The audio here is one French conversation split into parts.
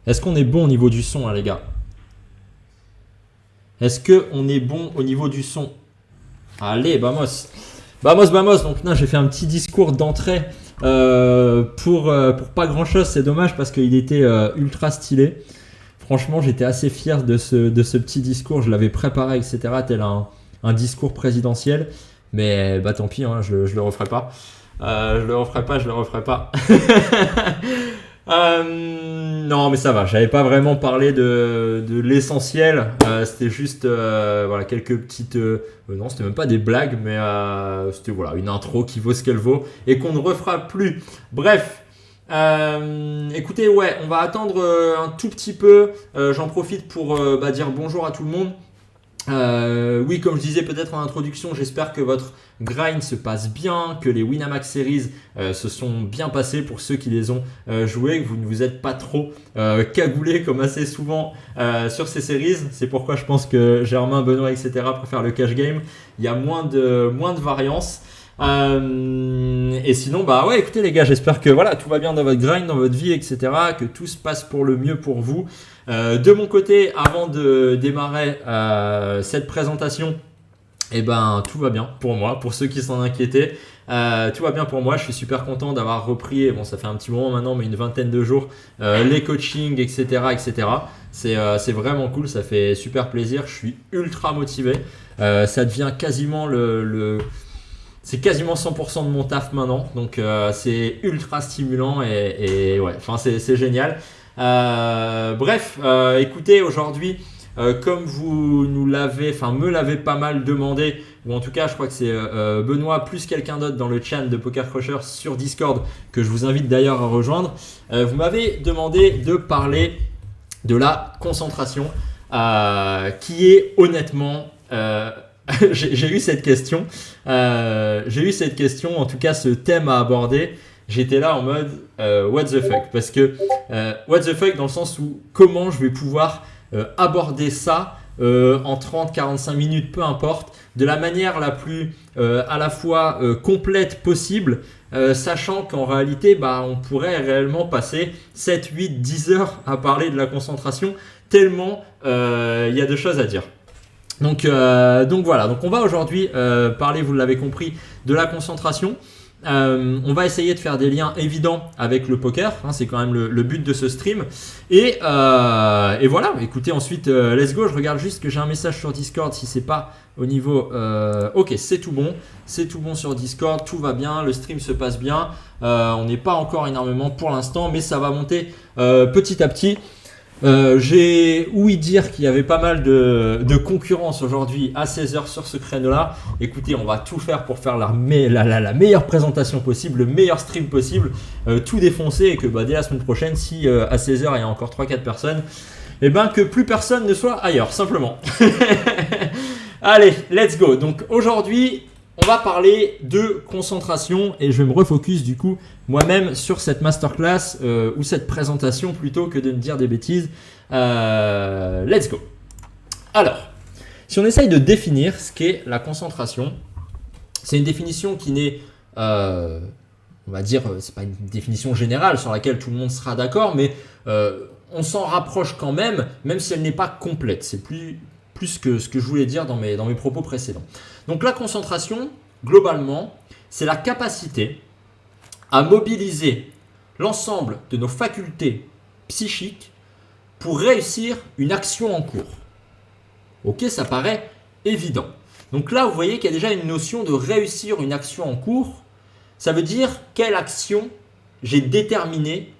Est-ce qu'on est bon au niveau du son, hein, les gars? Est-ce qu'on est bon au niveau du son? Allez, vamos. Vamos, vamos. Donc là, j'ai fait un petit discours d'entrée pour pas grand-chose. C'est dommage parce qu'il était ultra stylé. Franchement, j'étais assez fier de ce petit discours. Je l'avais préparé, etc. Tel un discours présidentiel. Mais bah tant pis, hein, je le referai pas. Je le referai pas. Non, mais ça va. J'avais pas vraiment parlé de l'essentiel. C'était juste voilà, quelques petites. Non, c'était même pas des blagues, mais c'était voilà, une intro qui vaut ce qu'elle vaut et qu'on ne refera plus. Bref. Écoutez, ouais, on va attendre un tout petit peu. J'en profite pour dire bonjour à tout le monde. Oui, comme je disais peut-être en introduction, j'espère que votre grind se passe bien, que les Winamax Series se sont bien passés pour ceux qui les ont joués, que vous ne vous êtes pas trop cagoulés comme assez souvent sur ces séries. C'est pourquoi je pense que Germain, Benoît, etc. préfèrent le cash game. Il y a moins de variance. Et sinon, bah ouais, écoutez les gars, j'espère que voilà, tout va bien dans votre grind, dans votre vie, etc. Que tout se passe pour le mieux pour vous. De mon côté, avant de démarrer cette présentation, eh ben tout va bien pour moi. Pour ceux qui s'en inquiétaient, tout va bien pour moi. Je suis super content d'avoir repris. Bon, ça fait un petit moment maintenant, mais une vingtaine de jours, les coachings, etc., etc. C'est vraiment cool. Ça fait super plaisir. Je suis ultra motivé. Ça devient quasiment c'est quasiment 100% de mon taf maintenant, donc c'est ultra stimulant et ouais, enfin c'est génial. Bref, écoutez, aujourd'hui, comme vous me l'avez pas mal demandé, ou en tout cas je crois que c'est Benoît plus quelqu'un d'autre dans le chat de Poker Crusher sur Discord, que je vous invite d'ailleurs à rejoindre, vous m'avez demandé de parler de la concentration, qui est honnêtement... j'ai eu cette question, en tout cas ce thème à aborder. J'étais là en mode what the fuck, parce que what the fuck dans le sens où comment je vais pouvoir aborder ça en 30-45 minutes, peu importe, de la manière la plus à la fois complète possible, sachant qu'en réalité on pourrait réellement passer 7, 8, 10 heures à parler de la concentration, tellement il y a de choses à dire. Donc voilà, donc on va aujourd'hui parler, vous l'avez compris, de la concentration. On va essayer de faire des liens évidents avec le poker, hein, c'est quand même le but de ce stream. Et voilà, écoutez, ensuite, let's go. Je regarde juste que j'ai un message sur Discord si c'est pas au niveau... ok, c'est tout bon sur Discord, tout va bien, le stream se passe bien. On n'est pas encore énormément pour l'instant, mais ça va monter petit à petit. J'ai ouï dire qu'il y avait pas mal de concurrence aujourd'hui à 16h sur ce créneau-là. Écoutez, on va tout faire pour faire la meilleure présentation possible, le meilleur stream possible, tout défoncer et que dès la semaine prochaine, si à 16h il y a encore 3-4 personnes, que plus personne ne soit ailleurs, simplement. Allez, let's go. Donc aujourd'hui, on va parler de concentration et je vais me refocus du coup moi-même sur cette masterclass ou cette présentation plutôt que de me dire des bêtises. Let's go. Alors, si on essaye de définir ce qu'est la concentration, c'est une définition qui n'est, on va dire, c'est pas une définition générale sur laquelle tout le monde sera d'accord, mais on s'en rapproche quand même si elle n'est pas complète. C'est plus que ce que je voulais dire dans mes propos précédents. Donc la concentration, globalement, c'est la capacité à mobiliser l'ensemble de nos facultés psychiques pour réussir une action en cours. Ok, ça paraît évident. Donc là, vous voyez qu'il y a déjà une notion de réussir une action en cours. Ça veut dire quelle action j'ai déterminée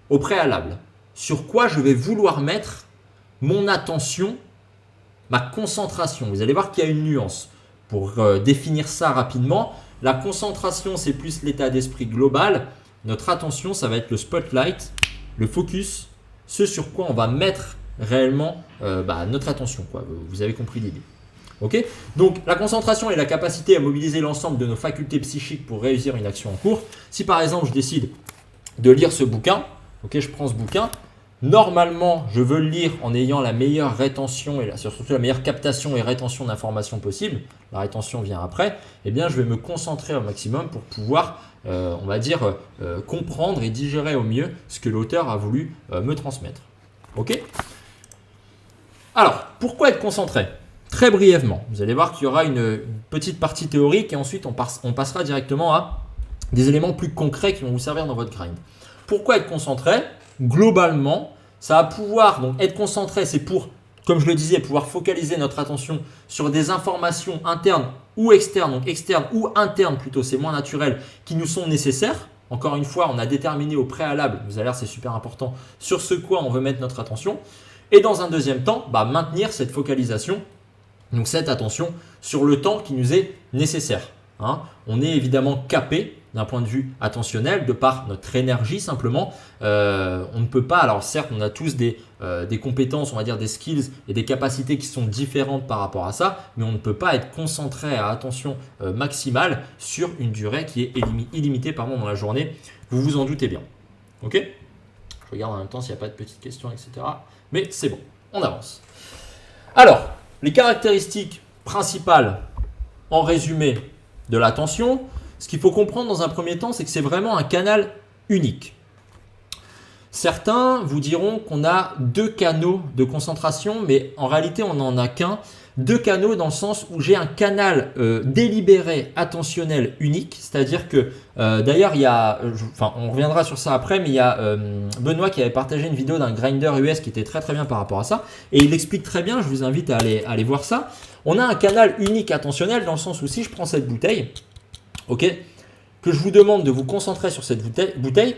au préalable. Sur quoi je vais vouloir mettre mon attention, ma concentration. Vous allez voir qu'il y a une nuance. Pour définir ça rapidement, la concentration, c'est plus l'état d'esprit global. Notre attention, ça va être le spotlight, le focus, ce sur quoi on va mettre réellement notre attention, quoi. Vous avez compris l'idée. Okay, donc la concentration est la capacité à mobiliser l'ensemble de nos facultés psychiques pour réussir une action en cours. Si par exemple, je décide de lire ce bouquin, je prends ce bouquin. Normalement, je veux le lire en ayant la meilleure rétention et surtout la meilleure captation et rétention d'informations possible. La rétention vient après. Je vais me concentrer au maximum pour pouvoir, comprendre et digérer au mieux ce que l'auteur a voulu me transmettre. Ok. Alors, pourquoi être concentré? Très brièvement, vous allez voir qu'il y aura une petite partie théorique et ensuite on passera directement à des éléments plus concrets qui vont vous servir dans votre grind. Pourquoi être concentré? Globalement, ça va pouvoir donc être concentré, c'est pour, comme je le disais, pouvoir focaliser notre attention sur des informations internes ou externes, donc externes ou internes plutôt, c'est moins naturel, qui nous sont nécessaires. Encore une fois, on a déterminé au préalable, vous allez voir, c'est super important, sur ce quoi on veut mettre notre attention. Et dans un deuxième temps, maintenir cette focalisation, donc cette attention sur le temps qui nous est nécessaire. On est évidemment capé d'un point de vue attentionnel de par notre énergie simplement. On ne peut pas, alors certes on a tous des compétences, on va dire des skills et des capacités qui sont différentes par rapport à ça, mais on ne peut pas être concentré à attention maximale sur une durée qui est illimitée dans la journée. Vous vous en doutez bien. Ok ? Je regarde en même temps s'il n'y a pas de petites questions, etc. Mais c'est bon, on avance. Alors, les caractéristiques principales en résumé de l'attention, ce qu'il faut comprendre dans un premier temps, c'est que c'est vraiment un canal unique. Certains vous diront qu'on a 2 canaux de concentration, mais en réalité, on n'en a qu'un. 2 canaux dans le sens où j'ai un canal délibéré attentionnel unique, c'est-à-dire que d'ailleurs, on reviendra sur ça après, mais il y a Benoît qui avait partagé une vidéo d'un grinder US qui était très très bien par rapport à ça, et il explique très bien, je vous invite à aller voir ça. On a un canal unique attentionnel dans le sens où si je prends cette bouteille, ok, que je vous demande de vous concentrer sur cette bouteille,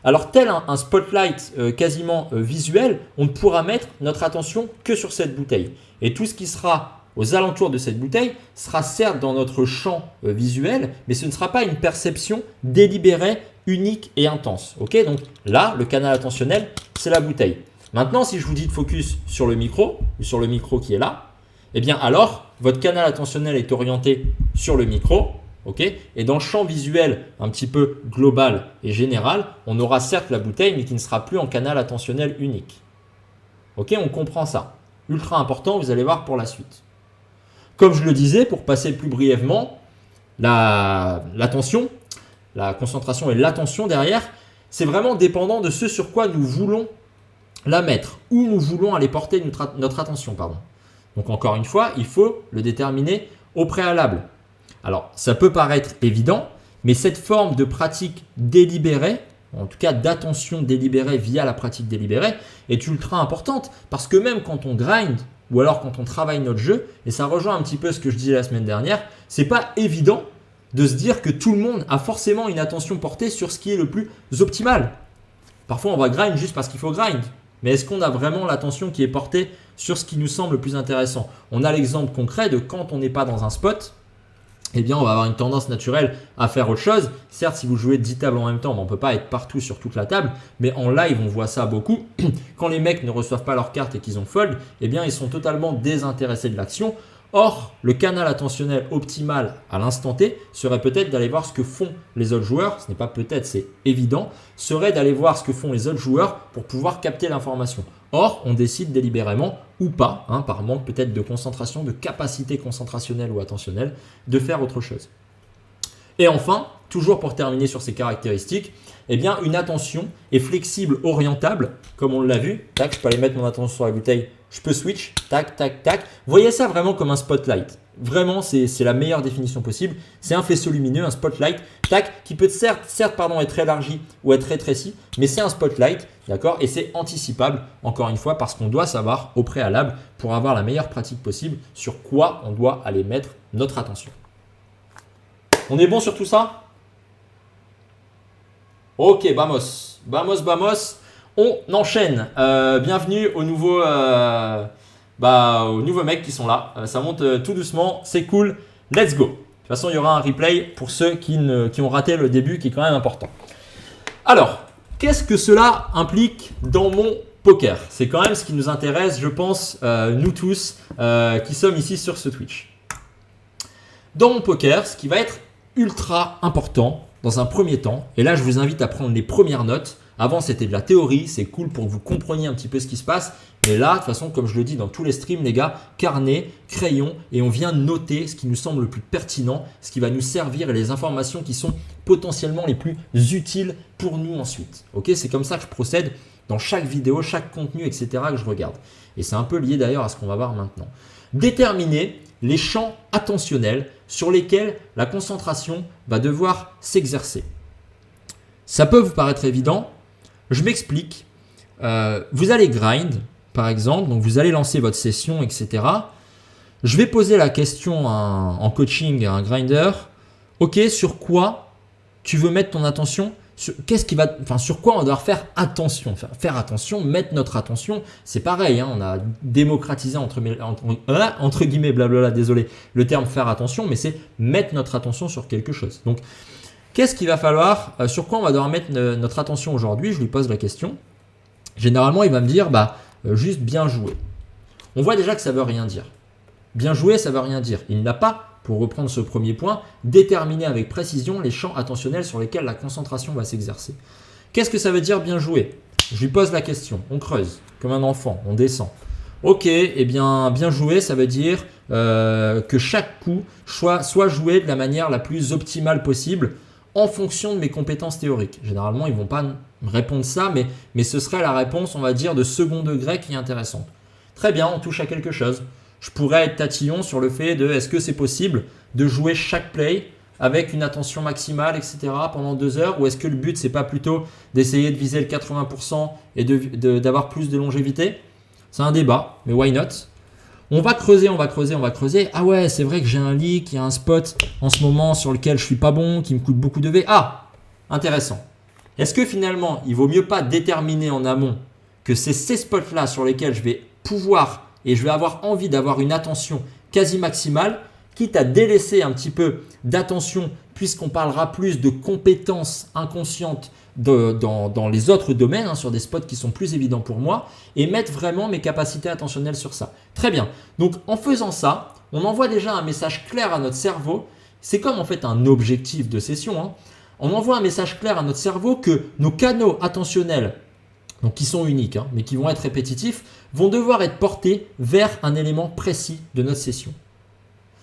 alors tel un spotlight quasiment visuel, on ne pourra mettre notre attention que sur cette bouteille. Et tout ce qui sera aux alentours de cette bouteille sera certes dans notre champ visuel, mais ce ne sera pas une perception délibérée, unique et intense. Ok, donc là, le canal attentionnel, c'est la bouteille. Maintenant, si je vous dis de focus sur le micro, ou sur le micro qui est là, eh bien alors, votre canal attentionnel est orienté sur le micro. Okay, et dans le champ visuel un petit peu global et général, on aura certes la bouteille, mais qui ne sera plus en canal attentionnel unique. Ok, on comprend ça. Ultra important, vous allez voir pour la suite. Comme je le disais, pour passer plus brièvement, l'attention, la concentration et l'attention derrière, c'est vraiment dépendant de ce sur quoi nous voulons la mettre, où nous voulons aller porter notre attention. Donc encore une fois, il faut le déterminer au préalable. Alors, ça peut paraître évident, mais cette forme de pratique délibérée, en tout cas d'attention délibérée via la pratique délibérée, est ultra importante parce que même quand on grind ou alors quand on travaille notre jeu, et ça rejoint un petit peu ce que je disais la semaine dernière, c'est pas évident de se dire que tout le monde a forcément une attention portée sur ce qui est le plus optimal. Parfois, on va grind juste parce qu'il faut grind. Mais est-ce qu'on a vraiment l'attention qui est portée sur ce qui nous semble le plus intéressant? On a l'exemple concret de quand on n'est pas dans un spot, eh bien, on va avoir une tendance naturelle à faire autre chose. Certes, si vous jouez 10 tables en même temps, on ne peut pas être partout sur toute la table, mais en live, on voit ça beaucoup. Quand les mecs ne reçoivent pas leur carte et qu'ils ont fold, eh bien, ils sont totalement désintéressés de l'action. Or, le canal attentionnel optimal à l'instant T serait peut-être d'aller voir ce que font les autres joueurs. Ce n'est pas peut-être, c'est évident. Serait d'aller voir ce que font les autres joueurs pour pouvoir capter l'information. Or, on décide délibérément ou pas, par manque peut-être de concentration, de capacité concentrationnelle ou attentionnelle, de faire autre chose. Et enfin, toujours pour terminer sur ces caractéristiques, eh bien, une attention est flexible, orientable, comme on l'a vu. Tac, je peux aller mettre mon attention sur la bouteille, je peux switch, tac, tac, tac. Voyez ça vraiment comme un spotlight. Vraiment, c'est la meilleure définition possible. C'est un faisceau lumineux, un spotlight, tac, qui peut certes être élargi ou être rétréci, mais c'est un spotlight, d'accord? Et c'est anticipable, encore une fois, parce qu'on doit savoir au préalable, pour avoir la meilleure pratique possible, sur quoi on doit aller mettre notre attention. On est bon sur tout ça? Ok, vamos. On enchaîne. Bienvenue aux nouveaux mecs qui sont là. Ça monte tout doucement. C'est cool. Let's go. De toute façon, il y aura un replay pour ceux qui ont raté le début, qui est quand même important. Alors, qu'est-ce que cela implique dans mon poker? C'est quand même ce qui nous intéresse, je pense, nous tous qui sommes ici sur ce Twitch. Dans mon poker, ce qui va être ultra important dans un premier temps, et là je vous invite à prendre les premières notes. Avant c'était de la théorie, c'est cool pour que vous compreniez un petit peu ce qui se passe, mais là de toute façon comme je le dis dans tous les streams les gars, carnet, crayon, et on vient noter ce qui nous semble le plus pertinent, ce qui va nous servir et les informations qui sont potentiellement les plus utiles pour nous ensuite. Ok, c'est comme ça que je procède dans chaque vidéo, chaque contenu, etc. que je regarde. Et c'est un peu lié d'ailleurs à ce qu'on va voir maintenant. Déterminer les champs attentionnels sur lesquels la concentration va devoir s'exercer. Ça peut vous paraître évident. Je m'explique. Vous allez grind, par exemple, donc vous allez lancer votre session, etc. Je vais poser la question en coaching à un grinder. Ok, sur quoi tu veux mettre ton attention ? Sur quoi on va devoir faire attention ? Faire attention, mettre notre attention, c'est pareil. On a démocratisé entre guillemets, blablabla, désolé, le terme faire attention, mais c'est mettre notre attention sur quelque chose. Donc, qu'est-ce qu'il va falloir ? Sur quoi on va devoir mettre notre attention aujourd'hui ? Je lui pose la question. Généralement, il va me dire juste bien jouer. On voit déjà que ça ne veut rien dire. Bien jouer, ça ne veut rien dire. Il n'a pas, pour reprendre ce premier point, déterminé avec précision les champs attentionnels sur lesquels la concentration va s'exercer. Qu'est-ce que ça veut dire bien jouer ? Je lui pose la question, on creuse, comme un enfant, on descend. Ok, eh bien jouer, ça veut dire que chaque coup soit joué de la manière la plus optimale possible en fonction de mes compétences théoriques. Généralement, ils ne vont pas me répondre ça, mais ce serait la réponse, on va dire, de second degré qui est intéressante. Très bien, on touche à quelque chose. Je pourrais être tatillon sur le fait de est-ce que c'est possible de jouer chaque play avec une attention maximale, etc. pendant 2 heures, ou est-ce que le but, c'est pas plutôt d'essayer de viser le 80% et d'avoir plus de longévité ? C'est un débat, mais why not ? On va creuser. Ah ouais, c'est vrai que j'ai un leak, il y a un spot en ce moment sur lequel je suis pas bon, qui me coûte beaucoup de V. Ah, intéressant. Est-ce que finalement, il vaut mieux pas déterminer en amont que c'est ces spots-là sur lesquels je vais pouvoir et je vais avoir envie d'avoir une attention quasi maximale, quitte à délaisser un petit peu d'attention puisqu'on parlera plus de compétences inconscientes dans les autres domaines, sur des spots qui sont plus évidents pour moi, et mettre vraiment mes capacités attentionnelles sur ça. Très bien. Donc en faisant ça, on envoie déjà un message clair à notre cerveau. C'est comme en fait un objectif de session. On envoie un message clair à notre cerveau que nos canaux attentionnels, donc qui sont uniques, mais qui vont être répétitifs, vont devoir être portés vers un élément précis de notre session.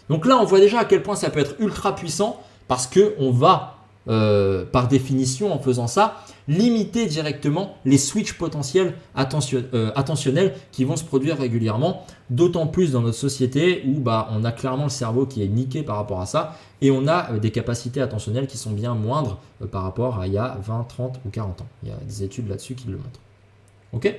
Donc là, on voit déjà à quel point ça peut être ultra puissant parce qu'on va, par définition, en faisant ça, limiter directement les switches potentiels attentionnels qui vont se produire régulièrement, d'autant plus dans notre société où on a clairement le cerveau qui est niqué par rapport à ça et on a des capacités attentionnelles qui sont bien moindres par rapport à il y a 20, 30 ou 40 ans. Il y a des études là-dessus qui le montrent. Ok ?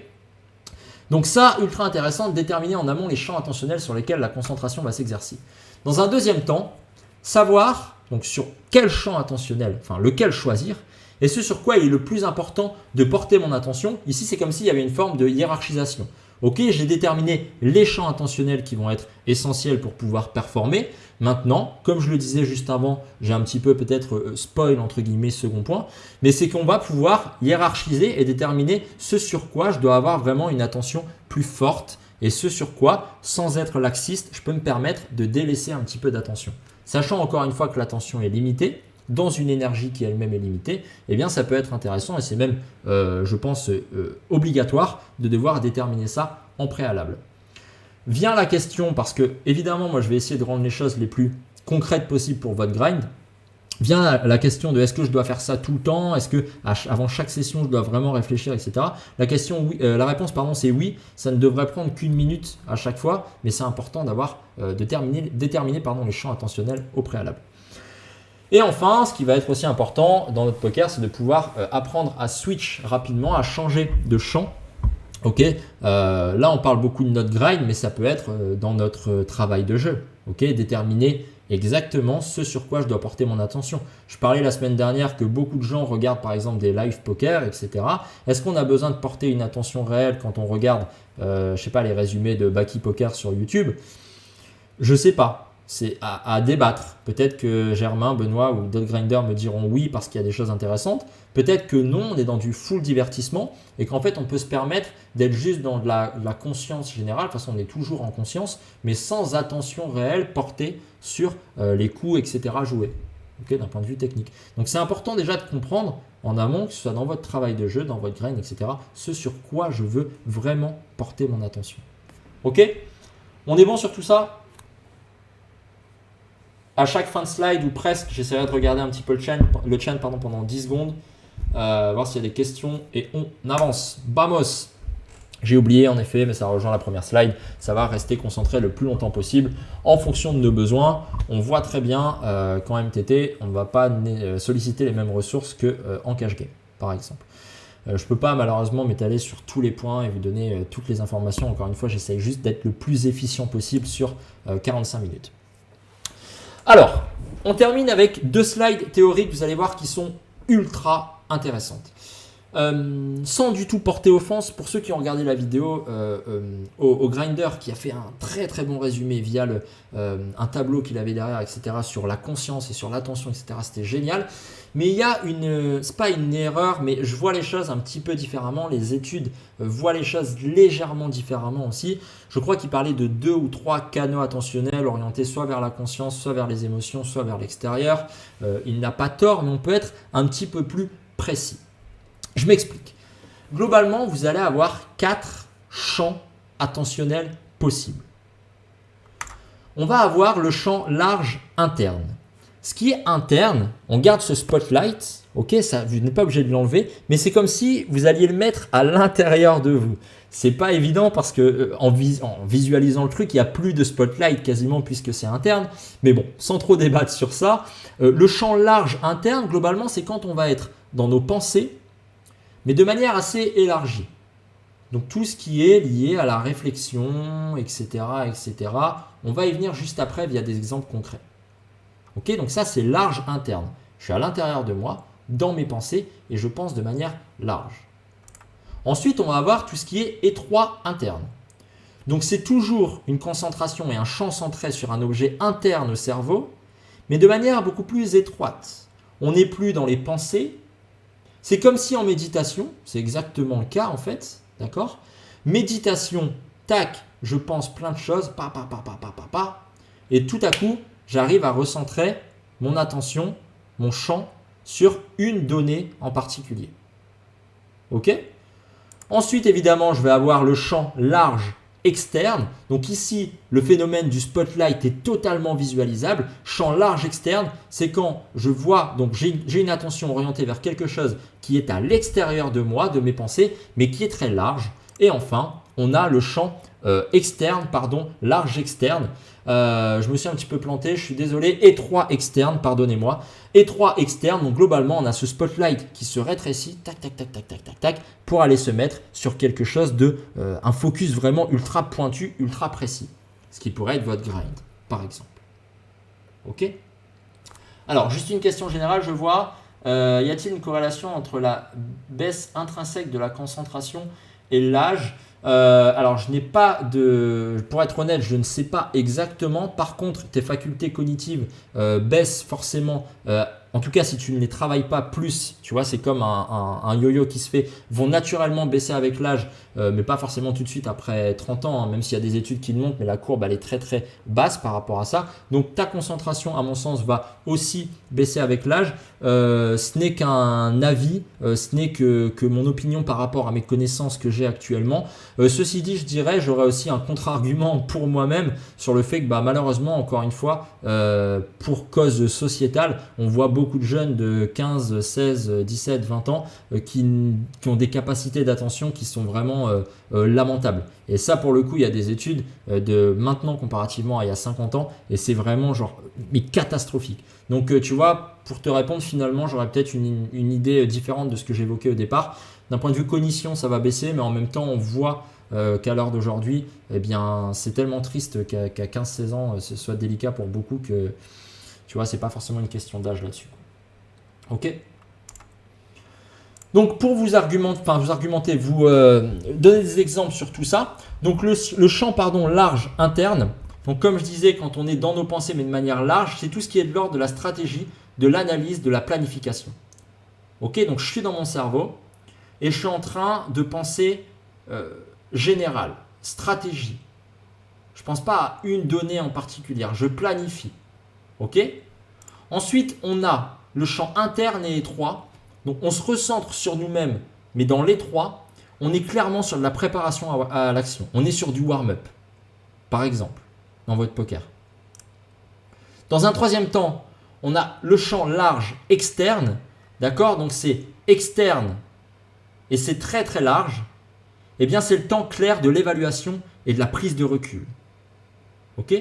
Donc ça, ultra intéressant de déterminer en amont les champs attentionnels sur lesquels la concentration va s'exercer. Dans un deuxième temps, savoir donc sur quel champ attentionnel, lequel choisir, et ce sur quoi il est le plus important de porter mon attention. Ici, c'est comme s'il y avait une forme de hiérarchisation. Ok, j'ai déterminé les champs attentionnels qui vont être essentiels pour pouvoir performer. Maintenant, comme je le disais juste avant, j'ai un petit peu peut-être spoil entre guillemets second point, mais c'est qu'on va pouvoir hiérarchiser et déterminer ce sur quoi je dois avoir vraiment une attention plus forte et ce sur quoi, sans être laxiste, je peux me permettre de délaisser un petit peu d'attention. Sachant encore une fois que l'attention est limitée, dans une énergie qui elle-même est limitée, eh bien ça peut être intéressant et c'est même, je pense, obligatoire de devoir déterminer ça en préalable. Vient la question, parce que évidemment, moi je vais essayer de rendre les choses les plus concrètes possibles pour votre grind. Vient la question de est-ce que je dois faire ça tout le temps ? Est-ce que avant chaque session, je dois vraiment réfléchir, etc. La réponse, c'est oui. Ça ne devrait prendre qu'une minute à chaque fois, mais c'est important d'avoir déterminé les champs attentionnels au préalable. Et enfin, ce qui va être aussi important dans notre poker, c'est de pouvoir apprendre à switch rapidement, à changer de champ. Ok, là on parle beaucoup de notre grind, mais ça peut être dans notre travail de jeu. Ok, déterminer exactement ce sur quoi je dois porter mon attention. Je parlais la semaine dernière que beaucoup de gens regardent par exemple des live poker, etc. Est-ce qu'on a besoin de porter une attention réelle quand on regarde, les résumés de Baki Poker sur YouTube ? Je sais pas. C'est à débattre. Peut-être que Germain, Benoît ou d'autres grinders me diront oui parce qu'il y a des choses intéressantes. Peut-être que non, on est dans du full divertissement et qu'en fait on peut se permettre d'être juste dans de la conscience générale. De toute façon, on est toujours en conscience, mais sans attention réelle portée sur les coups, etc. joués. Okay, d'un point de vue technique. Donc c'est important déjà de comprendre en amont, que ce soit dans votre travail de jeu, dans votre grind, etc., ce sur quoi je veux vraiment porter mon attention. Ok ? On est bon sur tout ça ? À chaque fin de slide ou presque, j'essaierai de regarder un petit peu le chain pendant 10 secondes. voir s'il y a des questions et on avance. Vamos! J'ai oublié en effet, mais ça rejoint la première slide. Ça va rester concentré le plus longtemps possible en fonction de nos besoins. On voit très bien qu'en MTT, on ne va pas solliciter les mêmes ressources qu'en cash game, par exemple. Je ne peux pas malheureusement m'étaler sur tous les points et vous donner toutes les informations. Encore une fois, j'essaye juste d'être le plus efficient possible sur 45 minutes. Alors, on termine avec 2 slides théoriques, vous allez voir, qui sont ultra intéressantes. Sans du tout porter offense, pour ceux qui ont regardé la vidéo au Grinder qui a fait un très très bon résumé via un tableau qu'il avait derrière, etc., sur la conscience et sur l'attention, etc. C'était génial. Mais il y a c'est pas une erreur, mais je vois les choses un petit peu différemment. Les études voient les choses légèrement différemment aussi. Je crois qu'il parlait de 2 ou 3 canaux attentionnels orientés soit vers la conscience, soit vers les émotions, soit vers l'extérieur. Il n'a pas tort, mais on peut être un petit peu plus précis. Je m'explique. Globalement, vous allez avoir 4 champs attentionnels possibles. On va avoir le champ large interne. Ce qui est interne, on garde ce spotlight, ok, ça, vous n'êtes pas obligé de l'enlever, mais c'est comme si vous alliez le mettre à l'intérieur de vous. C'est pas évident parce que en visualisant le truc, il n'y a plus de spotlight quasiment puisque c'est interne. Mais bon, sans trop débattre sur ça, le champ large interne, globalement, c'est quand on va être dans nos pensées, mais de manière assez élargie. Donc tout ce qui est lié à la réflexion, etc., etc., on va y venir juste après via des exemples concrets. Ok, donc ça c'est large interne. Je suis à l'intérieur de moi, dans mes pensées, et je pense de manière large. Ensuite, on va avoir tout ce qui est étroit interne. Donc c'est toujours une concentration et un champ centré sur un objet interne au cerveau, mais de manière beaucoup plus étroite. On n'est plus dans les pensées. C'est comme si en méditation, c'est exactement le cas en fait, d'accord? Méditation, tac, je pense plein de choses, et tout à coup, j'arrive à recentrer mon attention, mon champ, sur une donnée en particulier. Ok? Ensuite, évidemment, je vais avoir le champ large externe. Donc ici, le phénomène du spotlight est totalement visualisable. Champ large externe, c'est quand je vois, donc j'ai une attention orientée vers quelque chose qui est à l'extérieur de moi, de mes pensées, mais qui est très large. Et enfin, on a le champ large externe. Je me suis un petit peu planté, je suis désolé. Étroit externe, pardonnez-moi. Étroit externe, donc globalement, on a ce spotlight qui se rétrécit, tac, tac, tac, tac, tac, tac, tac, pour aller se mettre sur quelque chose un focus vraiment ultra pointu, ultra précis. Ce qui pourrait être votre grind, par exemple. Ok? Alors, juste une question générale, je vois. Y a-t-il une corrélation entre la baisse intrinsèque de la concentration et l'âge? Alors, je n'ai pas pour être honnête, je ne sais pas exactement. Par contre, tes facultés cognitives baissent forcément. En tout cas, si tu ne les travailles pas plus, tu vois, c'est comme un yo-yo qui se fait, vont naturellement baisser avec l'âge, mais pas forcément tout de suite après 30 ans, hein, même s'il y a des études qui le montrent, mais la courbe, elle est très très basse par rapport à ça. Donc, ta concentration, à mon sens, va aussi baisser avec l'âge. Ce n'est qu'un avis, ce n'est que mon opinion par rapport à mes connaissances que j'ai actuellement. Ceci dit, je dirais, j'aurais aussi un contre-argument pour moi-même sur le fait que malheureusement, encore une fois, pour cause sociétale, on voit beaucoup de jeunes de 15, 16, 17, 20 ans qui ont des capacités d'attention qui sont vraiment lamentables. Et ça, pour le coup, il y a des études de maintenant comparativement à il y a 50 ans et c'est vraiment mais catastrophique. Donc, tu vois, pour te répondre, finalement, j'aurais peut-être une idée différente de ce que j'évoquais au départ. D'un point de vue cognition, ça va baisser, mais en même temps, on voit qu'à l'heure d'aujourd'hui, eh bien, c'est tellement triste qu'à 15-16 ans, ce soit délicat pour beaucoup que, tu vois, c'est pas forcément une question d'âge là-dessus. Ok? Donc, pour vous argumenter, vous donner des exemples sur tout ça. Donc, le champ large interne. Donc, comme je disais, quand on est dans nos pensées, mais de manière large, c'est tout ce qui est de l'ordre de la stratégie, de l'analyse, de la planification. Ok? Donc, je suis dans mon cerveau et je suis en train de penser général, stratégie. Je ne pense pas à une donnée en particulier, je planifie. Ok? Ensuite, on a le champ interne et étroit. Donc, on se recentre sur nous-mêmes, mais dans l'étroit, on est clairement sur de la préparation à l'action. On est sur du warm-up, par exemple, dans votre poker. Dans un troisième temps, on a le champ large externe. D'accord? Donc, c'est externe, et c'est très très large, eh bien c'est le temps clair de l'évaluation et de la prise de recul. Ok?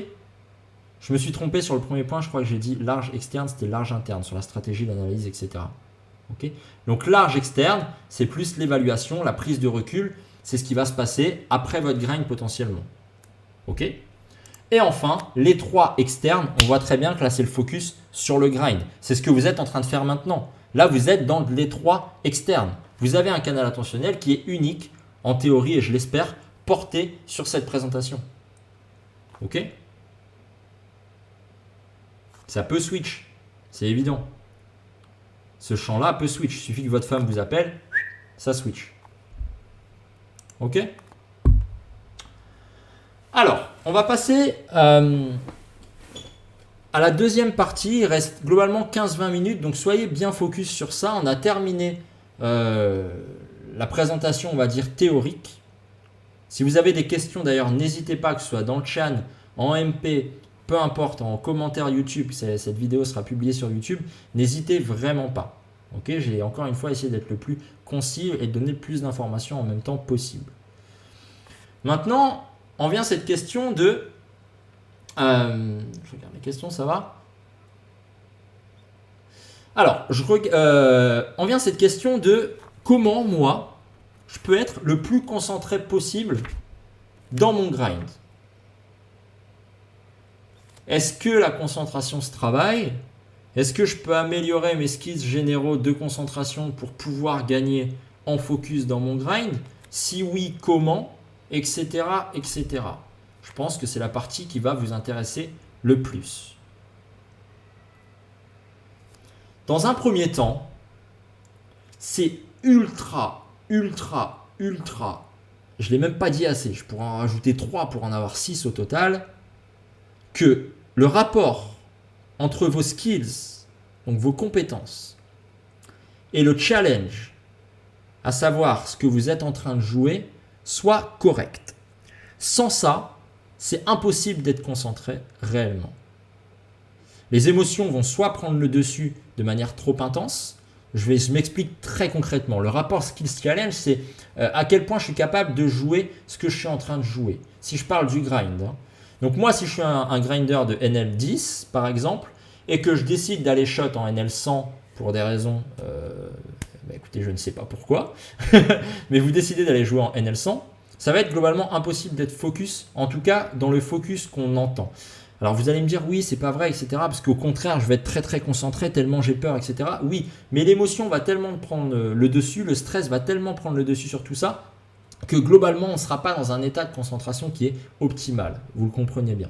Je me suis trompé sur le premier point, je crois que j'ai dit large externe, c'était large interne, sur la stratégie d'analyse, etc. Ok? Donc large externe, c'est plus l'évaluation, la prise de recul, c'est ce qui va se passer après votre grind potentiellement. Ok? Et enfin, l'étroit externe, on voit très bien que là c'est le focus sur le grind. C'est ce que vous êtes en train de faire maintenant. Là vous êtes dans l'étroit externe. Vous avez un canal attentionnel qui est unique, en théorie et je l'espère, porté sur cette présentation. Ok? Ça peut switch, c'est évident. Ce champ-là peut switch. Il suffit que votre femme vous appelle, ça switch. Ok? Alors, on va passer à la deuxième partie. Il reste globalement 15-20 minutes, donc soyez bien focus sur ça. On a terminé la présentation, on va dire, théorique. Si vous avez des questions d'ailleurs, n'hésitez pas, que ce soit dans le chat, en MP, peu importe, en commentaire YouTube, cette vidéo sera publiée sur YouTube, n'hésitez vraiment pas. Ok, j'ai encore une fois essayé d'être le plus concis et de donner le plus d'informations en même temps possible. Maintenant, on vient à cette question de... je regarde les questions, ça va? Alors, on vient à cette question de comment moi, je peux être le plus concentré possible dans mon grind. Est-ce que la concentration se travaille? Est-ce que je peux améliorer mes skills généraux de concentration pour pouvoir gagner en focus dans mon grind? Si oui, comment? Etc. etc. Je pense que c'est la partie qui va vous intéresser le plus. Dans un premier temps, c'est ultra, je ne l'ai même pas dit assez, je pourrais en rajouter 3 pour en avoir 6 au total, que le rapport entre vos skills, donc vos compétences, et le challenge, à savoir ce que vous êtes en train de jouer, soit correct. Sans ça, c'est impossible d'être concentré réellement. Les émotions vont soit prendre le dessus de manière trop intense. Je m'explique très concrètement. Le rapport skills-challenge, c'est à quel point je suis capable de jouer ce que je suis en train de jouer. Si je parle du grind. Donc moi, si je suis un grinder de NL10, par exemple, et que je décide d'aller shot en NL100 pour des raisons... écoutez, je ne sais pas pourquoi, mais vous décidez d'aller jouer en NL100, ça va être globalement impossible d'être focus, en tout cas dans le focus qu'on entend. Alors vous allez me dire oui, c'est pas vrai, etc. Parce qu'au contraire, je vais être très très concentré tellement j'ai peur, etc. Oui, mais l'émotion va tellement prendre le dessus, le stress va tellement prendre le dessus sur tout ça, que globalement on ne sera pas dans un état de concentration qui est optimal. Vous le comprenez bien.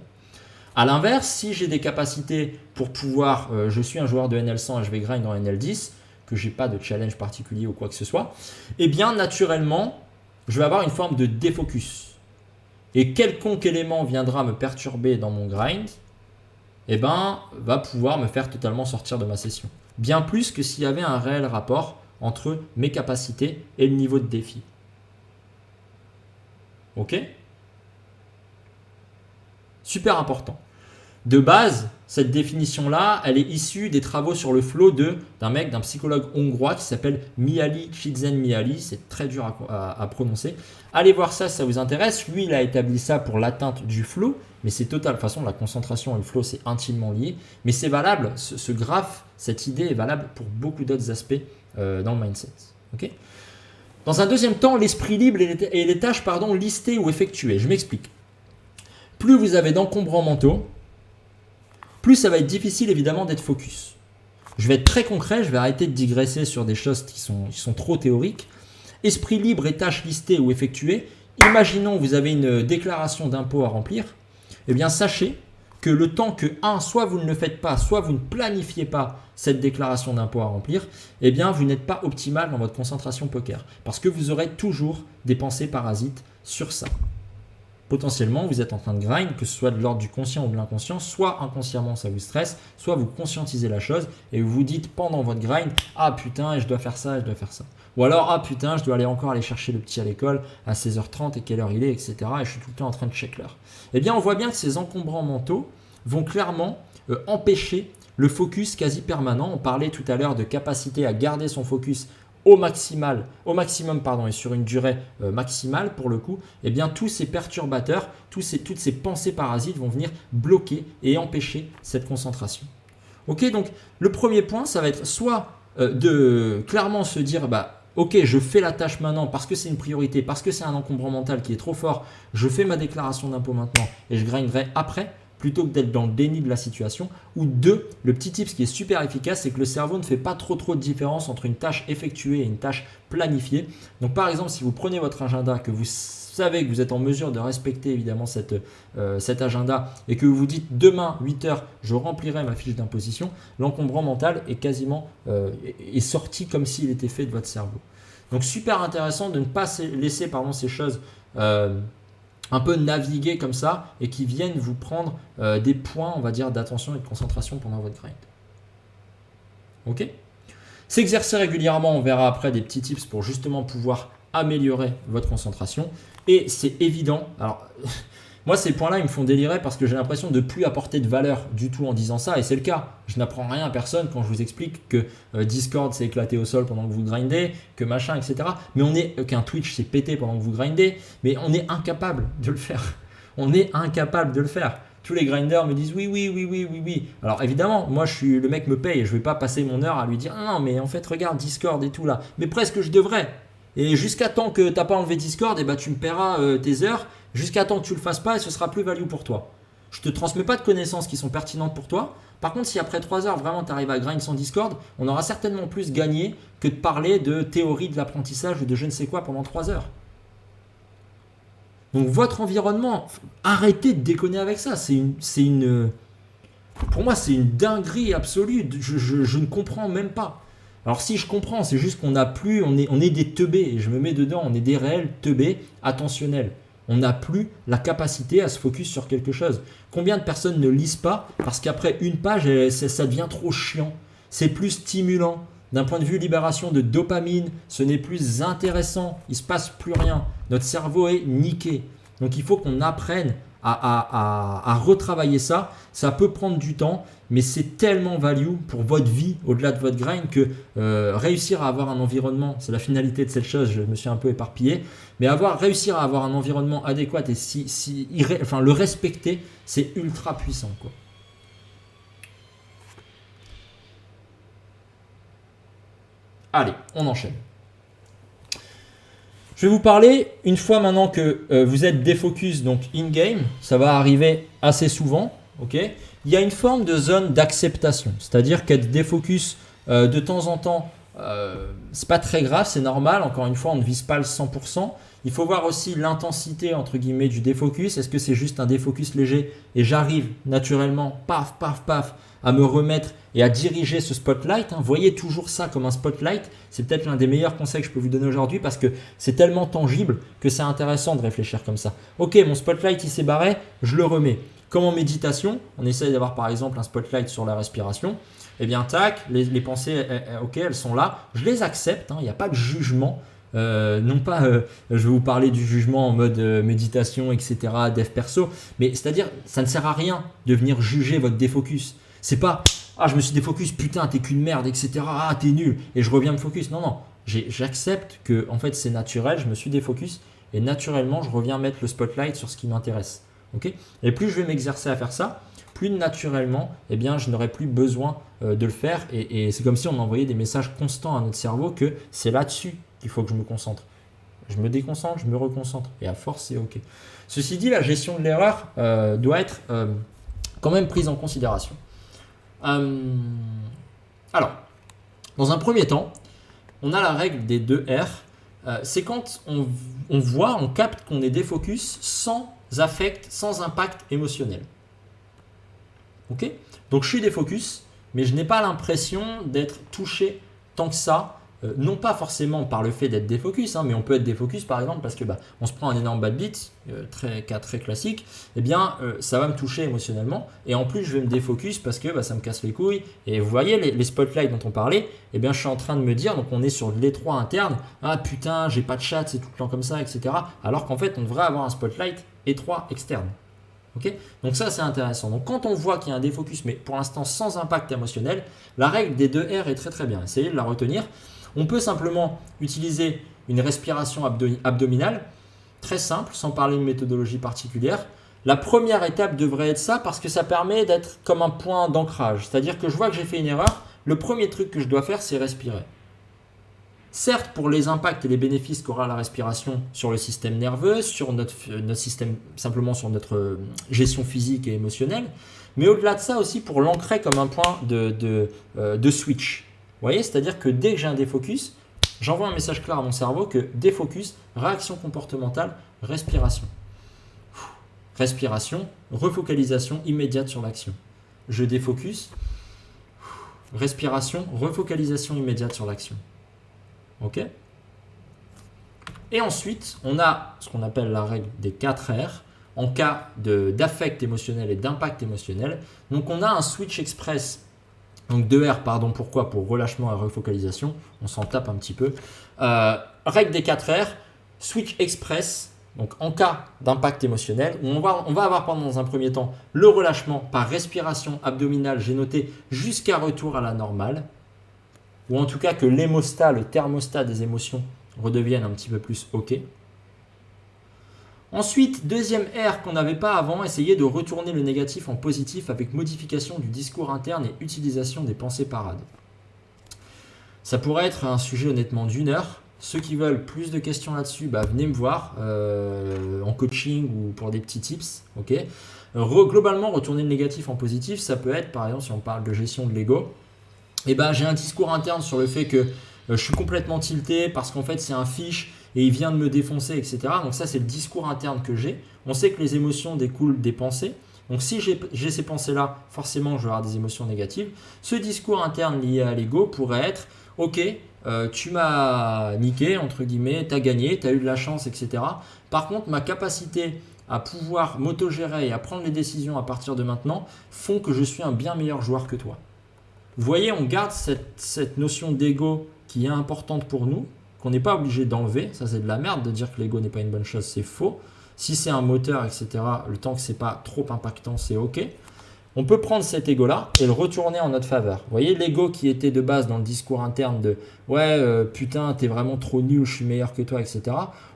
A l'inverse, si j'ai des capacités pour pouvoir, je suis un joueur de NL100 et je vais grind en NL10, que j'ai pas de challenge particulier ou quoi que ce soit, eh bien naturellement, je vais avoir une forme de défocus. Et quelconque élément viendra me perturber dans mon grind, eh ben, va pouvoir me faire totalement sortir de ma session. Bien plus que s'il y avait un réel rapport entre mes capacités et le niveau de défi. Ok? Super important. De base, cette définition-là, elle est issue des travaux sur le flow d'un psychologue hongrois qui s'appelle Mihaly Csikszentmihalyi. C'est très dur à prononcer. Allez voir ça si ça vous intéresse. Lui, il a établi ça pour l'atteinte du flow, mais c'est total. De toute façon, la concentration et le flow, c'est intimement lié. Mais c'est valable, ce graphe, cette idée est valable pour beaucoup d'autres aspects dans le mindset. Okay? Dans un deuxième temps, l'esprit libre et les tâches listées ou effectuées. Je m'explique. Plus vous avez d'encombrants mentaux, plus ça va être difficile évidemment d'être focus. Je vais être très concret, je vais arrêter de digresser sur des choses qui sont trop théoriques. Esprit libre et tâches listées ou effectuées. Imaginons que vous avez une déclaration d'impôt à remplir. Eh bien sachez que le temps que soit vous ne le faites pas, soit vous ne planifiez pas cette déclaration d'impôt à remplir, eh bien vous n'êtes pas optimal dans votre concentration poker. Parce que vous aurez toujours des pensées parasites sur ça. Potentiellement, vous êtes en train de grind, que ce soit de l'ordre du conscient ou de l'inconscient, soit inconsciemment ça vous stresse, soit vous conscientisez la chose et vous vous dites pendant votre grind, ah putain, je dois faire ça, je dois faire ça. Ou alors, ah putain, je dois encore aller chercher le petit à l'école à 16h30 et quelle heure il est, etc. Et je suis tout le temps en train de check l'heure. Eh bien, on voit bien que ces encombrants mentaux vont clairement empêcher le focus quasi permanent. On parlait tout à l'heure de capacité à garder son focus au maximum pardon, et sur une durée maximale pour le coup, eh bien tous ces perturbateurs, toutes ces pensées parasites vont venir bloquer et empêcher cette concentration. Ok, donc le premier point, ça va être soit de clairement se dire, ok, je fais la tâche maintenant parce que c'est une priorité, parce que c'est un encombrant mental qui est trop fort, je fais ma déclaration d'impôt maintenant et je grinderai après, plutôt que d'être dans le déni de la situation. Ou deux, le petit tip qui est super efficace, c'est que le cerveau ne fait pas trop de différence entre une tâche effectuée et une tâche planifiée. Donc par exemple, si vous prenez votre agenda, que vous savez que vous êtes en mesure de respecter évidemment cet agenda et que vous vous dites demain 8h, je remplirai ma fiche d'imposition, l'encombrant mental est quasiment est sorti comme s'il était fait de votre cerveau. Donc super intéressant de ne pas laisser ces choses un peu naviguer comme ça et qui viennent vous prendre des points, on va dire, d'attention et de concentration pendant votre grind. Ok ? S'exercer régulièrement, on verra après des petits tips pour justement pouvoir améliorer votre concentration. Et c'est évident, alors moi ces points-là ils me font délirer parce que j'ai l'impression de ne plus apporter de valeur du tout en disant ça, et c'est le cas. Je n'apprends rien à personne quand je vous explique que Discord s'est éclaté au sol pendant que vous grindez, que machin, etc. Mais qu'un Twitch s'est pété pendant que vous grindez, mais on est incapable de le faire. On est incapable de le faire. Tous les grinders me disent oui. Alors évidemment, moi le mec me paye et je ne vais pas passer mon heure à lui dire non mais en fait regarde Discord et tout là. Mais presque je devrais. Et jusqu'à temps que tu n'as pas enlevé Discord, tu me paieras tes heures. Jusqu'à temps que tu ne le fasses pas et ce sera plus value pour toi. Je ne te transmets pas de connaissances qui sont pertinentes pour toi. Par contre, si après 3 heures, vraiment tu arrives à grind sans Discord, on aura certainement plus gagné que de parler de théorie de l'apprentissage ou de je ne sais quoi pendant 3 heures. Donc votre environnement, arrêtez de déconner avec ça. Pour moi, c'est une dinguerie absolue. Je ne comprends même pas. Alors si je comprends, c'est juste qu'on n'a plus, on est des teubés, et je me mets dedans, on est des réels teubés attentionnels. On n'a plus la capacité à se focus sur quelque chose. Combien de personnes ne lisent pas parce qu'après une page, ça devient trop chiant. C'est plus stimulant. D'un point de vue libération de dopamine, ce n'est plus intéressant. Il ne se passe plus rien. Notre cerveau est niqué. Donc il faut qu'on apprenne à retravailler ça. Ça peut prendre du temps, mais c'est tellement value pour votre vie, au-delà de votre grind, que réussir à avoir un environnement, c'est la finalité de cette chose, je me suis un peu éparpillé, mais réussir à avoir un environnement adéquat et le respecter, c'est ultra puissant, quoi. Allez, on enchaîne. Je vais vous parler, une fois maintenant que vous êtes défocus, donc in-game, ça va arriver assez souvent, ok ? Il y a une forme de zone d'acceptation, c'est-à-dire qu'être défocus de temps en temps, c'est pas très grave, c'est normal, encore une fois, on ne vise pas le 100%. Il faut voir aussi l'intensité, entre guillemets, du défocus. Est-ce que c'est juste un défocus léger et j'arrive naturellement, paf, à me remettre et à diriger ce spotlight, hein. Voyez toujours ça comme un spotlight. C'est peut-être l'un des meilleurs conseils que je peux vous donner aujourd'hui parce que c'est tellement tangible que c'est intéressant de réfléchir comme ça. Ok, mon spotlight il s'est barré, je le remets. Comme en méditation, on essaye d'avoir par exemple un spotlight sur la respiration. Eh bien tac, les pensées, ok, elles sont là. Je les accepte, hein, il n'y a pas de jugement. Non pas je vais vous parler du jugement en mode méditation, etc., dev perso, mais c'est-à-dire ça ne sert à rien de venir juger votre défocus. C'est pas je me suis défocus, putain t'es qu'une merde, etc., t'es nul et je reviens me focus. Non, j'accepte que en fait c'est naturel, je me suis défocus et naturellement je reviens mettre le spotlight sur ce qui m'intéresse. Okay, et plus je vais m'exercer à faire ça, plus naturellement eh bien, je n'aurai plus besoin de le faire et c'est comme si on envoyait des messages constants à notre cerveau que c'est là-dessus qu'il faut que je me concentre. Je me déconcentre, je me reconcentre et à force c'est ok. Ceci dit, la gestion de l'erreur doit être quand même prise en considération. Alors, dans un premier temps, on a la règle des 2 R. C'est quand on capte qu'on est défocus sans affect, sans impact émotionnel. Ok ? Donc je suis défocus, mais je n'ai pas l'impression d'être touché tant que ça. Non pas forcément par le fait d'être défocus, hein, mais on peut être défocus par exemple parce que on se prend un énorme bad beat, cas très classique, eh bien ça va me toucher émotionnellement et en plus je vais me défocus parce que ça me casse les couilles et vous voyez les spotlights dont on parlait, eh bien je suis en train de me dire, donc on est sur l'étroit interne, putain j'ai pas de chat, c'est tout le temps comme ça, etc. Alors qu'en fait on devrait avoir un spotlight étroit externe. Okay, donc ça c'est intéressant. Donc quand on voit qu'il y a un défocus mais pour l'instant sans impact émotionnel, la règle des 2 R est très très bien, essayez de la retenir. On peut simplement utiliser une respiration abdominale, très simple, sans parler de méthodologie particulière. La première étape devrait être ça parce que ça permet d'être comme un point d'ancrage. C'est-à-dire que je vois que j'ai fait une erreur, le premier truc que je dois faire, c'est respirer. Certes, pour les impacts et les bénéfices qu'aura la respiration sur le système nerveux, sur notre système, simplement sur notre gestion physique et émotionnelle, mais au-delà de ça aussi pour l'ancrer comme un point de switch. Vous voyez, c'est-à-dire que dès que j'ai un défocus, j'envoie un message clair à mon cerveau que défocus, réaction comportementale, respiration. Respiration, refocalisation immédiate sur l'action. Je défocus, respiration, refocalisation immédiate sur l'action. Ok ? Et ensuite, on a ce qu'on appelle la règle des 4 R en cas d'affect émotionnel et d'impact émotionnel. Donc, on a un switch express. Donc 2 R, pardon, pourquoi ? Pour relâchement et refocalisation. On s'en tape un petit peu. Règle des 4 R, switch express. Donc en cas d'impact émotionnel, où on va avoir dans un premier temps le relâchement par respiration abdominale, j'ai noté jusqu'à retour à la normale, ou en tout cas que l'hémostat, le thermostat des émotions redevienne un petit peu plus OK. Ensuite, deuxième R qu'on n'avait pas avant, essayer de retourner le négatif en positif avec modification du discours interne et utilisation des pensées parades. Ça pourrait être un sujet honnêtement d'1 heure. Ceux qui veulent plus de questions là-dessus, venez me voir en coaching ou pour des petits tips. Okay. Globalement, retourner le négatif en positif, ça peut être, par exemple, si on parle de gestion de l'ego, j'ai un discours interne sur le fait que je suis complètement tilté parce qu'en fait, c'est un fiche et il vient de me défoncer, etc. Donc ça, c'est le discours interne que j'ai. On sait que les émotions découlent des pensées. Donc si j'ai ces pensées-là, forcément, je vais avoir des émotions négatives. Ce discours interne lié à l'ego pourrait être « Ok, tu m'as niqué, entre guillemets, tu as gagné, tu as eu de la chance, etc. Par contre, ma capacité à pouvoir m'autogérer et à prendre les décisions à partir de maintenant font que je suis un bien meilleur joueur que toi. » Vous voyez, on garde cette notion d'ego qui est importante pour nous, qu'on n'est pas obligé d'enlever. Ça, c'est de la merde de dire que l'ego n'est pas une bonne chose, c'est faux. Si c'est un moteur, etc., le temps que ce n'est pas trop impactant, c'est OK. On peut prendre cet ego-là et le retourner en notre faveur. Vous voyez, l'ego qui était de base dans le discours interne de « Ouais, putain, t'es vraiment trop nul, je suis meilleur que toi, etc. »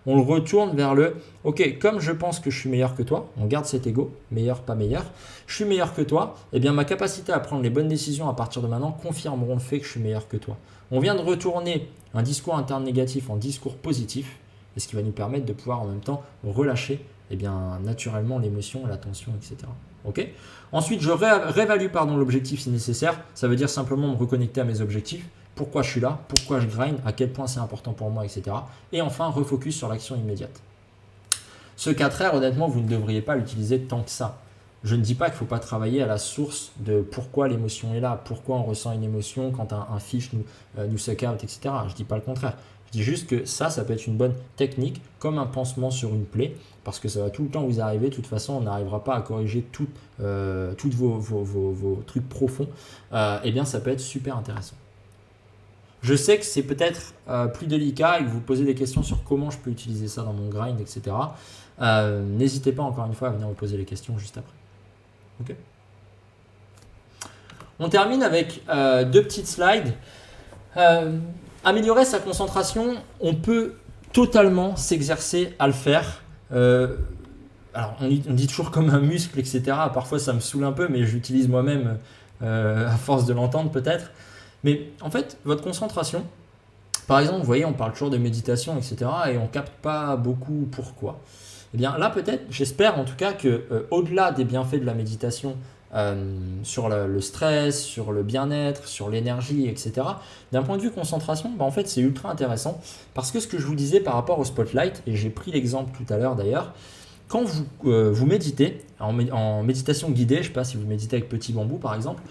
On le retourne vers le « Ok, comme je pense que je suis meilleur que toi, on garde cet ego, meilleur, pas meilleur, je suis meilleur que toi, eh bien ma capacité à prendre les bonnes décisions à partir de maintenant confirmeront le fait que je suis meilleur que toi. » On vient de retourner un discours interne négatif en discours positif, et ce qui va nous permettre de pouvoir en même temps relâcher naturellement l'émotion, la tension, etc. Okay. Ensuite, je réévalue l'objectif si nécessaire. Ça veut dire simplement me reconnecter à mes objectifs. Pourquoi je suis là, pourquoi je grind, à quel point c'est important pour moi, etc. Et enfin, refocus sur l'action immédiate. Ce 4R, honnêtement, vous ne devriez pas l'utiliser tant que ça. Je ne dis pas qu'il ne faut pas travailler à la source de pourquoi l'émotion est là, pourquoi on ressent une émotion quand un fiche nous suck out, etc. Je ne dis pas le contraire. Je dis juste que ça peut être une bonne technique, comme un pansement sur une plaie, parce que ça va tout le temps vous arriver. De toute façon, on n'arrivera pas à corriger tous vos trucs profonds. Ça peut être super intéressant. Je sais que c'est peut-être plus délicat et que vous posez des questions sur comment je peux utiliser ça dans mon grind, etc. N'hésitez pas encore une fois à venir me poser les questions juste après. Okay. On termine avec 2 petites slides. Améliorer sa concentration, on peut totalement s'exercer à le faire. Alors on dit toujours comme un muscle, etc. Parfois ça me saoule un peu, mais j'utilise moi-même à force de l'entendre peut-être. Mais en fait, votre concentration, par exemple, vous voyez, on parle toujours de méditation, etc. et on ne capte pas beaucoup pourquoi. Eh bien là peut-être, j'espère en tout cas que au-delà des bienfaits de la méditation, sur le stress, sur le bien-être, sur l'énergie, etc. D'un point de vue concentration, en fait, c'est ultra intéressant parce que ce que je vous disais par rapport au spotlight, et j'ai pris l'exemple tout à l'heure d'ailleurs, quand vous méditez, en méditation guidée, je ne sais pas si vous méditez avec Petit Bambou par exemple,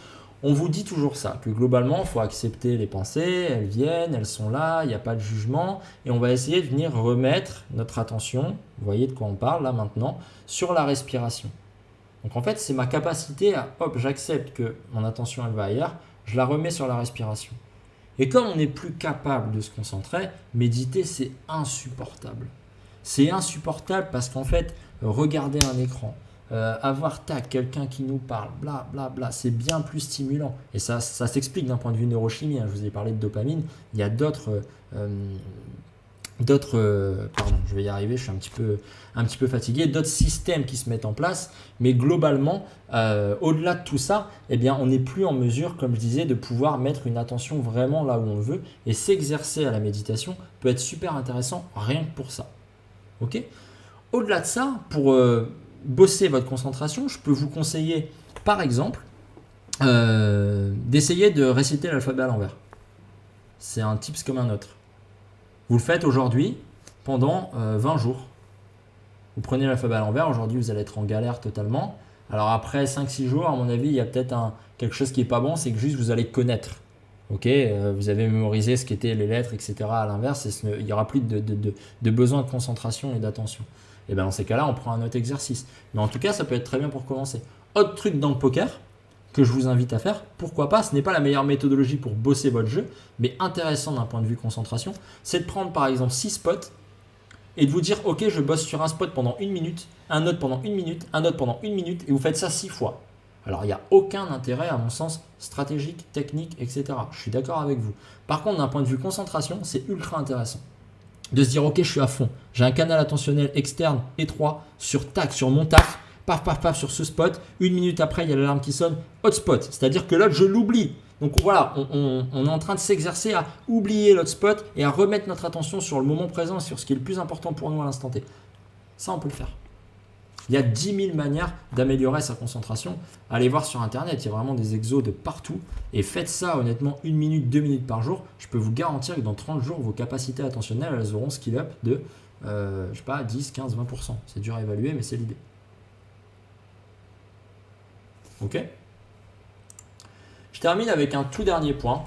on vous dit toujours ça, que globalement, il faut accepter les pensées, elles viennent, elles sont là, il n'y a pas de jugement, et on va essayer de venir remettre notre attention, vous voyez de quoi on parle là maintenant, sur la respiration. Donc en fait, c'est ma capacité à, j'accepte que mon attention elle va ailleurs, je la remets sur la respiration. Et comme on n'est plus capable de se concentrer, méditer c'est insupportable. C'est insupportable parce qu'en fait, regarder un écran, avoir quelqu'un qui nous parle, bla bla bla, c'est bien plus stimulant. Et ça s'explique d'un point de vue neurochimie. Je vous ai parlé de dopamine. Il y a d'autres, pardon, je vais y arriver, je suis un petit peu fatigué, d'autres systèmes qui se mettent en place, mais globalement, au-delà de tout ça, eh bien, on n'est plus en mesure, comme je disais, de pouvoir mettre une attention vraiment là où on veut, et s'exercer à la méditation peut être super intéressant rien que pour ça. Ok ? Au-delà de ça, pour bosser votre concentration, je peux vous conseiller, par exemple, d'essayer de réciter l'alphabet à l'envers. C'est un tips comme un autre. Vous le faites aujourd'hui pendant 20 jours. Vous prenez l'alphabet à l'envers, aujourd'hui vous allez être en galère totalement. Alors après 5-6 jours, à mon avis, il y a peut-être quelque chose qui n'est pas bon, c'est que juste vous allez connaître. Ok, vous avez mémorisé ce qu'étaient les lettres, etc. à l'inverse, il n'y aura plus de besoin de concentration et d'attention. Et bien dans ces cas-là, on prend un autre exercice. Mais en tout cas, ça peut être très bien pour commencer. Autre truc dans le poker que je vous invite à faire, pourquoi pas, ce n'est pas la meilleure méthodologie pour bosser votre jeu, mais intéressant d'un point de vue concentration, c'est de prendre par exemple 6 spots et de vous dire ok, je bosse sur un spot pendant 1 minute, un autre pendant 1 minute, un autre pendant 1 minute, et vous faites ça 6 fois. Alors il n'y a aucun intérêt à mon sens stratégique, technique, etc. Je suis d'accord avec vous. Par contre, d'un point de vue concentration, c'est ultra intéressant de se dire ok, je suis à fond, j'ai un canal attentionnel externe étroit sur mon taf, paf, paf, paf sur ce spot. 1 minute après, il y a l'alarme qui sonne, hotspot. C'est-à-dire que l'autre, je l'oublie. Donc voilà, on est en train de s'exercer à oublier l'hotspot et à remettre notre attention sur le moment présent, sur ce qui est le plus important pour nous à l'instant T. Ça, on peut le faire. Il y a 10 000 manières d'améliorer sa concentration. Allez voir sur Internet, il y a vraiment des exos de partout. Et faites ça honnêtement 1 minute, 2 minutes par jour. Je peux vous garantir que dans 30 jours, vos capacités attentionnelles, elles auront skill up de, 10, 15, 20%. C'est dur à évaluer, mais c'est l'idée. Ok ? Je termine avec un tout dernier point.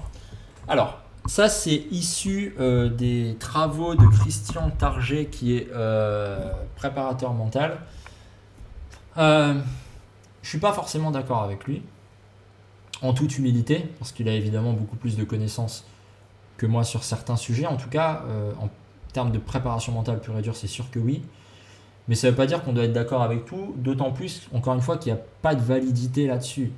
Alors, ça c'est issu des travaux de Christian Target qui est préparateur mental. Je ne suis pas forcément d'accord avec lui, en toute humilité, parce qu'il a évidemment beaucoup plus de connaissances que moi sur certains sujets. En tout cas, en termes de préparation mentale pure et dure, c'est sûr que oui. Mais ça ne veut pas dire qu'on doit être d'accord avec tout, d'autant plus, encore une fois, qu'il n'y a pas de validité là-dessus.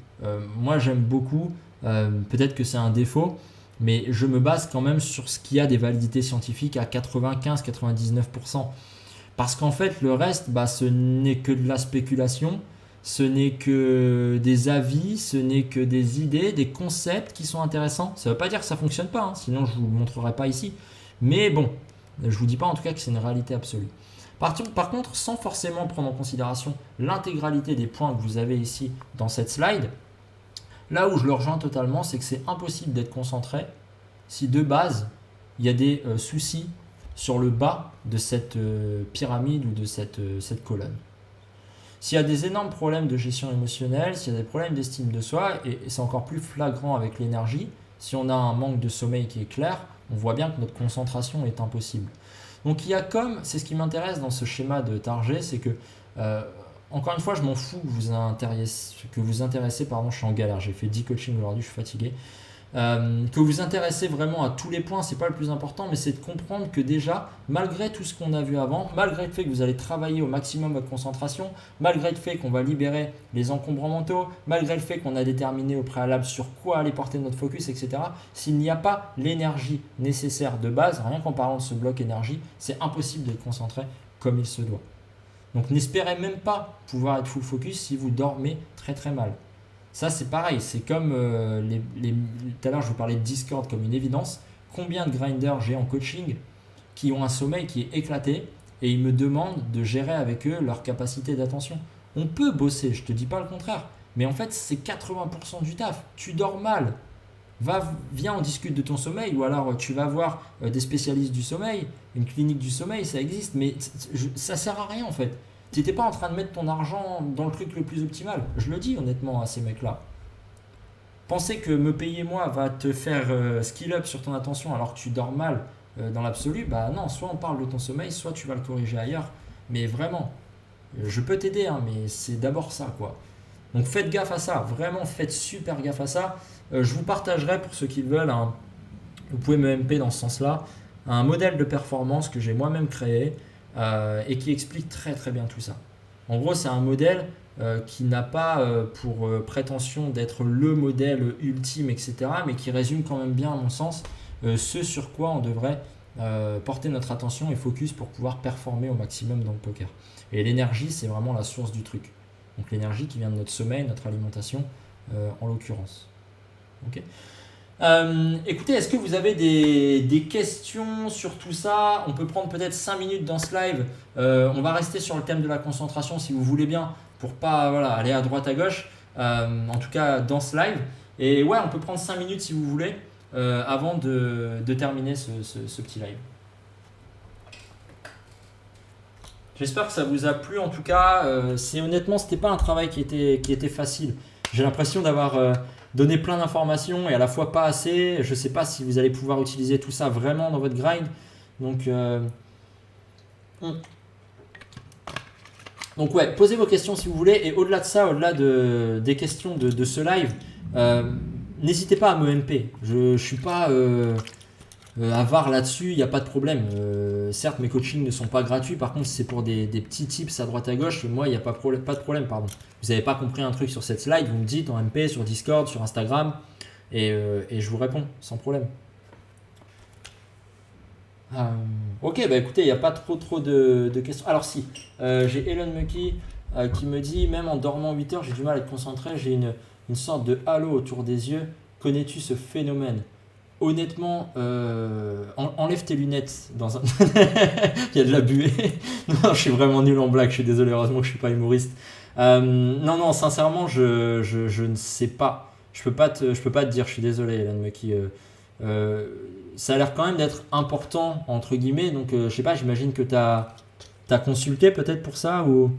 Moi, j'aime beaucoup, peut-être que c'est un défaut, mais je me base quand même sur ce qui a des validités scientifiques à 95-99%. Parce qu'en fait, le reste, ce n'est que de la spéculation, ce n'est que des avis, ce n'est que des idées, des concepts qui sont intéressants. Ça ne veut pas dire que ça ne fonctionne pas, sinon je ne vous le montrerai pas ici. Mais bon, je ne vous dis pas en tout cas que c'est une réalité absolue. Par contre, sans forcément prendre en considération l'intégralité des points que vous avez ici dans cette slide, là où je le rejoins totalement, c'est que c'est impossible d'être concentré si de base, il y a des soucis sur le bas de cette pyramide ou de cette colonne. S'il y a des énormes problèmes de gestion émotionnelle, s'il y a des problèmes d'estime de soi, et c'est encore plus flagrant avec l'énergie, si on a un manque de sommeil qui est clair, on voit bien que notre concentration est impossible. Donc il y a c'est ce qui m'intéresse dans ce schéma de Target, c'est que, encore une fois, je m'en fous que vous intéressez, pardon, je suis en galère, j'ai fait 10 coachings aujourd'hui, je suis fatigué. Que vous intéressez vraiment à tous les points, c'est pas le plus important, mais c'est de comprendre que déjà, malgré tout ce qu'on a vu avant, malgré le fait que vous allez travailler au maximum votre concentration, malgré le fait qu'on va libérer les encombrants mentaux, malgré le fait qu'on a déterminé au préalable sur quoi aller porter notre focus, etc., s'il n'y a pas l'énergie nécessaire de base, rien qu'en parlant de ce bloc énergie, c'est impossible d'être concentré comme il se doit. Donc n'espérez même pas pouvoir être full focus si vous dormez très très mal. Ça, c'est pareil, c'est comme tout à l'heure, je vous parlais de Discord comme une évidence. Combien de grinders j'ai en coaching qui ont un sommeil qui est éclaté et ils me demandent de gérer avec eux leur capacité d'attention. On peut bosser, je ne te dis pas le contraire, mais en fait, c'est 80% du taf. Tu dors mal. Viens, on discute de ton sommeil, ou alors tu vas voir des spécialistes du sommeil, une clinique du sommeil, ça existe, mais ça ne sert à rien en fait. Tu n'étais pas en train de mettre ton argent dans le truc le plus optimal. Je le dis honnêtement à ces mecs-là. Penser que me payer moi va te faire skill up sur ton attention alors que tu dors mal dans l'absolu, non, soit on parle de ton sommeil, soit tu vas le corriger ailleurs. Mais vraiment, je peux t'aider, mais c'est d'abord ça, quoi. Donc faites gaffe à ça, vraiment faites super gaffe à ça. Je vous partagerai pour ceux qui le veulent, vous pouvez me MP dans ce sens-là, un modèle de performance que j'ai moi-même créé et qui explique très très bien tout ça. En gros, c'est un modèle qui n'a pas pour prétention d'être le modèle ultime, etc., mais qui résume quand même bien, à mon sens, ce sur quoi on devrait porter notre attention et focus pour pouvoir performer au maximum dans le poker. Et l'énergie, c'est vraiment la source du truc. Donc l'énergie qui vient de notre sommeil, notre alimentation, en l'occurrence. Ok. Écoutez, est-ce que vous avez des questions sur tout ça? On peut prendre peut-être 5 minutes dans ce live. On va rester sur le thème de la concentration si vous voulez bien, pour pas aller à droite à gauche, en tout cas dans ce live. Et ouais, on peut prendre 5 minutes si vous voulez, avant de terminer ce petit live. J'espère que ça vous a plu. En tout cas, honnêtement, c'était pas un travail qui était facile. J'ai l'impression d'avoir donné plein d'informations et à la fois pas assez. Je sais pas si vous allez pouvoir utiliser tout ça vraiment dans votre grind. Donc ouais, posez vos questions si vous voulez. Et au-delà de ça, au-delà des questions de ce live, n'hésitez pas à me MP. Je suis pas avare là-dessus, il n'y a pas de problème. Certes, mes coachings ne sont pas gratuits. Par contre, si c'est pour des petits tips à droite à gauche, moi, il n'y a pas de problème. Pardon. Vous n'avez pas compris un truc sur cette slide, vous me dites en MP, sur Discord, sur Instagram, et je vous réponds sans problème. Ok, bah écoutez, il n'y a pas trop de questions. Alors si, j'ai Elon Mucky qui me dit, même en dormant 8 heures, j'ai du mal à être concentré, j'ai une sorte de halo autour des yeux. Connais-tu ce phénomène? Honnêtement, enlève tes lunettes dans un... Il y a de la buée. Non, je suis vraiment nul en blague, je suis désolé, heureusement que je ne suis pas humoriste. Non, sincèrement, je ne sais pas. Je peux pas te dire, je suis désolé, Elon Mucky. Ça a l'air quand même d'être important, entre guillemets. Donc, je sais pas, j'imagine que tu as consulté peut-être pour ça ou...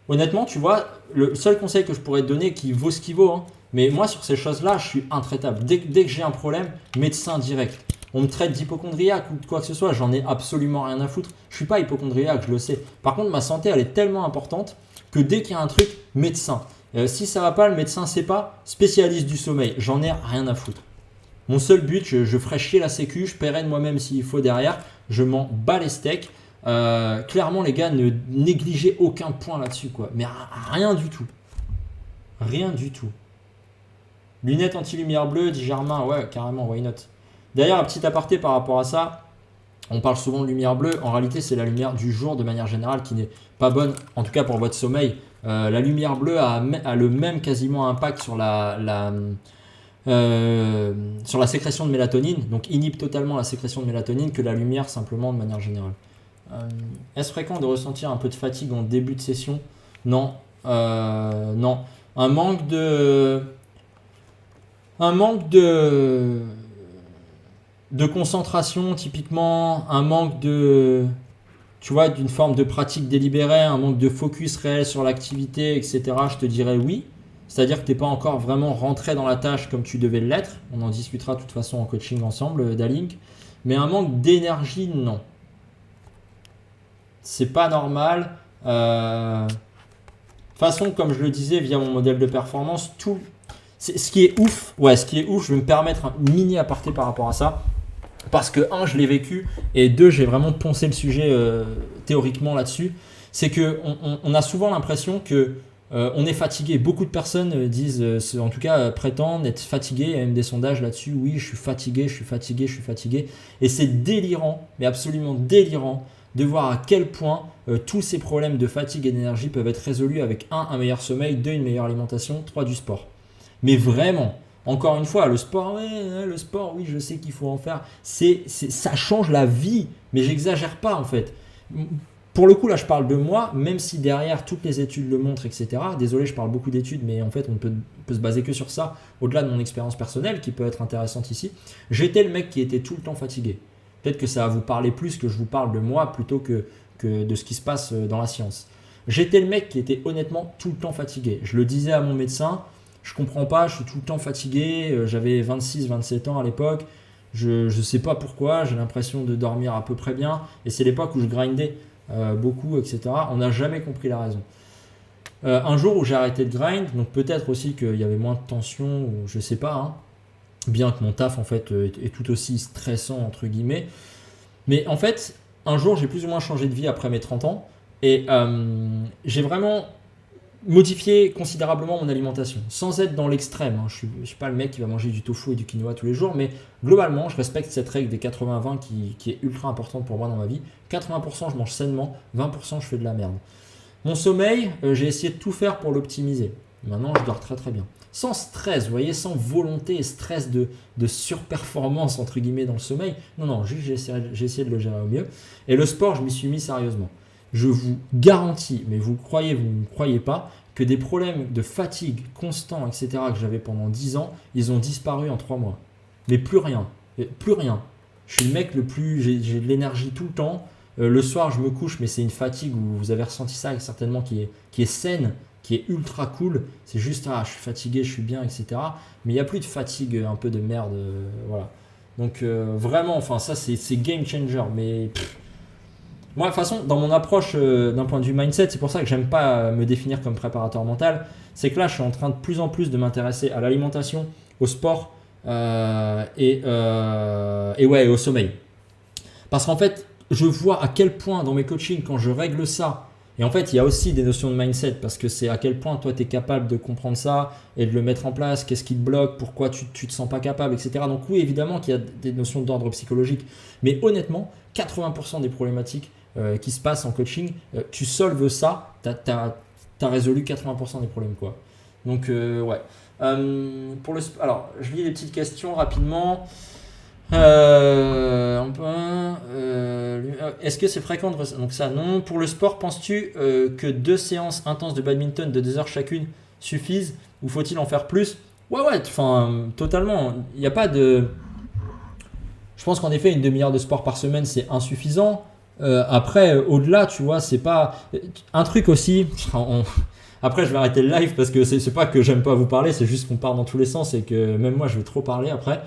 Honnêtement, tu vois, le seul conseil que je pourrais te donner qui vaut ce qu'il vaut, hein, mais moi, sur ces choses-là, je suis intraitable. Dès que j'ai un problème, médecin direct. On me traite d'hypocondriaque ou de quoi que ce soit, j'en ai absolument rien à foutre. Je suis pas hypocondriaque, je le sais. Par contre, ma santé, elle est tellement importante que dès qu'il y a un truc, médecin. Si ça va pas, le médecin sait pas, spécialiste du sommeil, j'en ai rien à foutre. Mon seul but, je ferai chier la sécu, je paierai de moi-même s'il faut derrière, je m'en bats les steaks. Clairement, les gars, ne négligez aucun point là-dessus, quoi. Mais rien du tout. Rien du tout. Lunettes anti-lumière bleue, dit Germain, ouais, carrément, why not. D'ailleurs, un petit aparté par rapport à ça, on parle souvent de lumière bleue, en réalité c'est la lumière du jour de manière générale qui n'est pas bonne, en tout cas pour votre sommeil. La lumière bleue a le même quasiment impact sur la sécrétion de mélatonine, donc inhibe totalement la sécrétion de mélatonine que la lumière simplement de manière générale. Est-ce fréquent de ressentir un peu de fatigue en début de session? Non. Non. Un manque de concentration typiquement, un manque d'une forme de pratique délibérée, un manque de focus réel sur l'activité, etc. Je te dirais oui. C'est-à-dire que tu n'es pas encore vraiment rentré dans la tâche comme tu devais l'être. On en discutera de toute façon en coaching ensemble, Dalink. Mais un manque d'énergie, non. C'est pas normal. De toute façon, comme je le disais via mon modèle de performance, ce qui est ouf, je vais me permettre un mini aparté par rapport à ça. Parce que, je l'ai vécu, et 2, j'ai vraiment poncé le sujet théoriquement là-dessus. C'est qu'on a souvent l'impression que on est fatigué. Beaucoup de personnes disent, en tout cas prétendent être fatigués. Il y a même des sondages là-dessus. Oui, je suis fatigué. Et c'est délirant, mais absolument délirant, de voir à quel point tous ces problèmes de fatigue et d'énergie peuvent être résolus avec un meilleur sommeil, 2, une meilleure alimentation, 3, du sport. Mais vraiment, encore une fois, le sport, oui, je sais qu'il faut en faire. Ça change la vie, mais j'exagère pas en fait. Pour le coup, là, je parle de moi, même si derrière toutes les études le montrent, etc. Désolé, je parle beaucoup d'études, mais en fait, on peut se baser que sur ça, au-delà de mon expérience personnelle, qui peut être intéressante ici. J'étais le mec qui était tout le temps fatigué. Peut-être que ça va vous parler plus que je vous parle de moi plutôt que de ce qui se passe dans la science. J'étais le mec qui était honnêtement tout le temps fatigué. Je le disais à mon médecin, je comprends pas, je suis tout le temps fatigué, j'avais 26-27 ans à l'époque, je sais pas pourquoi, j'ai l'impression de dormir à peu près bien, et c'est l'époque où je grindais beaucoup, etc. On n'a jamais compris la raison. Un jour où j'ai arrêté de grind, donc peut-être aussi qu'il y avait moins de tension, ou je sais pas, hein, bien que mon taf en fait est tout aussi stressant entre guillemets, mais en fait un jour j'ai plus ou moins changé de vie après mes 30 ans, Et j'ai vraiment modifié considérablement mon alimentation, sans être dans l'extrême. Je ne suis pas le mec qui va manger du tofu et du quinoa tous les jours, mais globalement, je respecte cette règle des 80-20 qui est ultra importante pour moi dans ma vie. 80% je mange sainement, 20% je fais de la merde. Mon sommeil, j'ai essayé de tout faire pour l'optimiser. Maintenant, je dors très très bien. Sans stress, vous voyez, sans volonté et stress de surperformance entre guillemets dans le sommeil. Non, juste j'ai essayé de le gérer au mieux. Et le sport, je m'y suis mis sérieusement. Je vous garantis, mais vous ne me croyez pas, que des problèmes de fatigue constants, etc., que j'avais pendant 10 ans, ils ont disparu en 3 mois. Mais plus rien. Plus rien. Je suis le mec le plus... J'ai de l'énergie tout le temps. Le soir, je me couche, mais c'est une fatigue où vous avez ressenti ça certainement qui est saine, qui est ultra cool. C'est juste, je suis fatigué, je suis bien, etc. Mais il n'y a plus de fatigue un peu de merde. Voilà. Donc vraiment, enfin ça, c'est game changer. Mais... Moi, de toute façon, dans mon approche d'un point de vue mindset, c'est pour ça que j'aime pas me définir comme préparateur mental. C'est que là, je suis en train de plus en plus de m'intéresser à l'alimentation, au sport et au sommeil. Parce qu'en fait, je vois à quel point dans mes coachings, quand je règle ça, et en fait, il y a aussi des notions de mindset parce que c'est à quel point toi, tu es capable de comprendre ça et de le mettre en place, qu'est-ce qui te bloque, pourquoi tu te sens pas capable, etc. Donc oui, évidemment qu'il y a des notions d'ordre psychologique, mais honnêtement, 80% des problématiques qui se passent en coaching, tu solves ça, tu as résolu 80% des problèmes, quoi. Donc ouais. Alors, je lis les petites questions rapidement. Est-ce que c'est fréquent donc ça non. Pour le sport, penses-tu que 2 séances intenses de badminton de 2 heures chacune suffisent ou faut-il en faire plus? Ouais, enfin totalement. Il n'y a pas de... Je pense qu'en effet, une demi-heure de sport par semaine, c'est insuffisant. Après, au-delà, tu vois, c'est pas... Un truc aussi... Après, je vais arrêter le live parce que c'est pas que j'aime pas vous parler, c'est juste qu'on part dans tous les sens et que même moi, je vais trop parler après.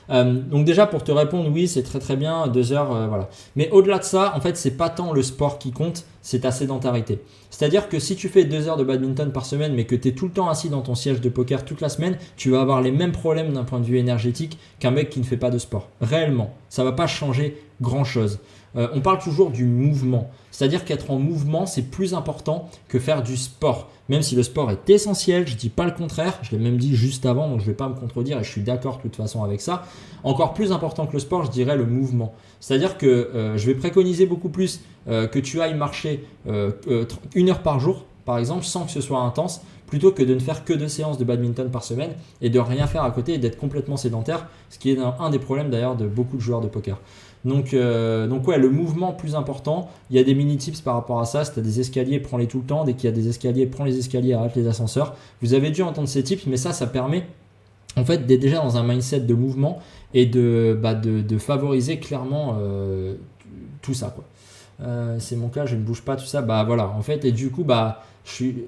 Donc déjà pour te répondre, oui c'est très très bien, 2 heures, voilà. Mais au-delà de ça, en fait c'est pas tant le sport qui compte, c'est ta sédentarité. C'est-à-dire que si tu fais 2 heures de badminton par semaine mais que tu es tout le temps assis dans ton siège de poker toute la semaine, tu vas avoir les mêmes problèmes d'un point de vue énergétique qu'un mec qui ne fait pas de sport. Réellement, ça va pas changer grand-chose. On parle toujours du mouvement. C'est-à-dire qu'être en mouvement, c'est plus important que faire du sport. Même si le sport est essentiel, je ne dis pas le contraire, je l'ai même dit juste avant, donc je ne vais pas me contredire et je suis d'accord de toute façon avec ça. Encore plus important que le sport, je dirais le mouvement. C'est-à-dire que je vais préconiser beaucoup plus que tu ailles marcher 1 heure par jour, par exemple, sans que ce soit intense, plutôt que de ne faire que 2 séances de badminton par semaine et de rien faire à côté et d'être complètement sédentaire, ce qui est un des problèmes d'ailleurs de beaucoup de joueurs de poker. Donc ouais, le mouvement plus important. Il y a des mini tips par rapport à ça. Si tu as des escaliers, prends-les tout le temps. Dès qu'il y a des escaliers, prends les escaliers, arrête les ascenseurs. Vous avez dû entendre ces tips, mais ça permet en fait d'être déjà dans un mindset de mouvement et de favoriser clairement tout ça, quoi. C'est mon cas, je ne bouge pas, tout ça. Bah voilà, en fait, et du coup, je suis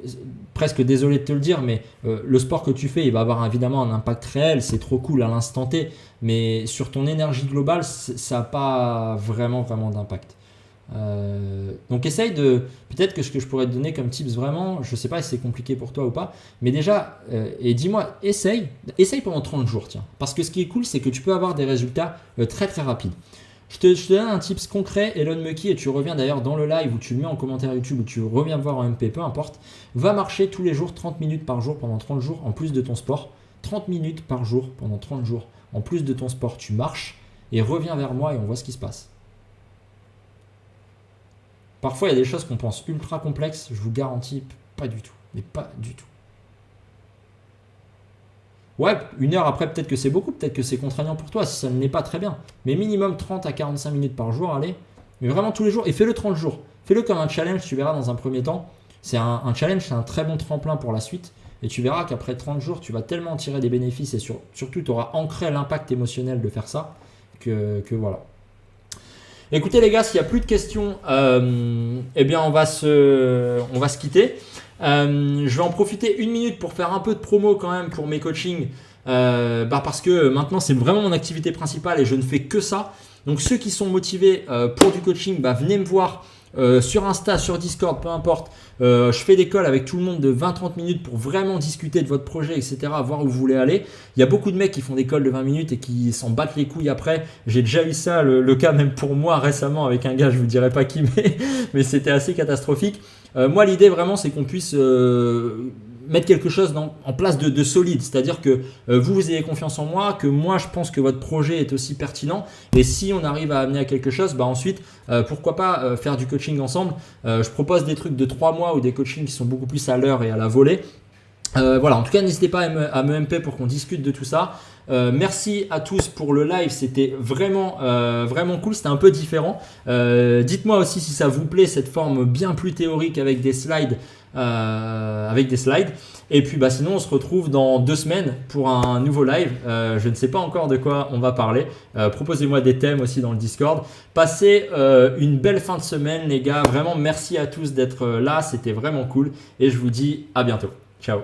presque désolé de te le dire, mais le sport que tu fais, il va avoir évidemment un impact réel, c'est trop cool à l'instant T, mais sur ton énergie globale, ça n'a pas vraiment d'impact. Donc essaye de, peut-être que ce que je pourrais te donner comme tips vraiment, je ne sais pas si c'est compliqué pour toi ou pas, mais déjà, et dis-moi, essaye pendant 30 jours, tiens, parce que ce qui est cool, c'est que tu peux avoir des résultats très très rapides. Je te donne un tips concret, Elon Mucky, et tu reviens d'ailleurs dans le live ou tu le mets en commentaire YouTube ou tu reviens me voir en MP, peu importe. Va marcher tous les jours, 30 minutes par jour pendant 30 jours en plus de ton sport. 30 minutes par jour pendant 30 jours en plus de ton sport, tu marches et reviens vers moi et on voit ce qui se passe. Parfois, il y a des choses qu'on pense ultra complexes, je vous garantis, pas du tout, mais pas du tout. Ouais, 1 heure après, peut-être que c'est beaucoup, peut-être que c'est contraignant pour toi, si ça ne l'est pas, très bien. Mais minimum 30 à 45 minutes par jour, allez. Mais vraiment tous les jours, et fais-le 30 jours. Fais-le comme un challenge, tu verras dans un premier temps. C'est un challenge, c'est un très bon tremplin pour la suite. Et tu verras qu'après 30 jours, tu vas tellement en tirer des bénéfices et surtout, tu auras ancré l'impact émotionnel de faire ça que voilà. Écoutez les gars, s'il n'y a plus de questions, eh bien on va se quitter. Je vais en profiter 1 minute pour faire un peu de promo quand même pour mes coachings parce que maintenant c'est vraiment mon activité principale et je ne fais que ça. Donc ceux qui sont motivés pour du coaching, venez me voir sur Insta, sur Discord, peu importe. Je fais des calls avec tout le monde de 20-30 minutes pour vraiment discuter de votre projet, etc., voir où vous voulez aller. Il y a beaucoup de mecs qui font des calls de 20 minutes et qui s'en battent les couilles après. J'ai déjà eu ça, le cas même pour moi récemment avec un gars, je ne vous dirai pas qui, mais c'était assez catastrophique. Moi, l'idée vraiment, c'est qu'on puisse mettre quelque chose en place de solide, c'est-à-dire que vous ayez confiance en moi, que moi je pense que votre projet est aussi pertinent, et si on arrive à amener à quelque chose, ensuite pourquoi pas faire du coaching ensemble. Je propose des trucs de 3 mois ou des coachings qui sont beaucoup plus à l'heure et à la volée. Voilà, en tout cas n'hésitez pas à me MP pour qu'on discute de tout ça. Merci à tous pour le live, c'était vraiment cool, c'était un peu différent. Dites-moi aussi si ça vous plaît, cette forme bien plus théorique avec des slides. Et puis sinon on se retrouve dans 2 semaines pour un nouveau live. Je ne sais pas encore de quoi on va parler. Proposez-moi des thèmes aussi dans le Discord. Passez une belle fin de semaine les gars, vraiment merci à tous d'être là, c'était vraiment cool et je vous dis à bientôt. Ciao.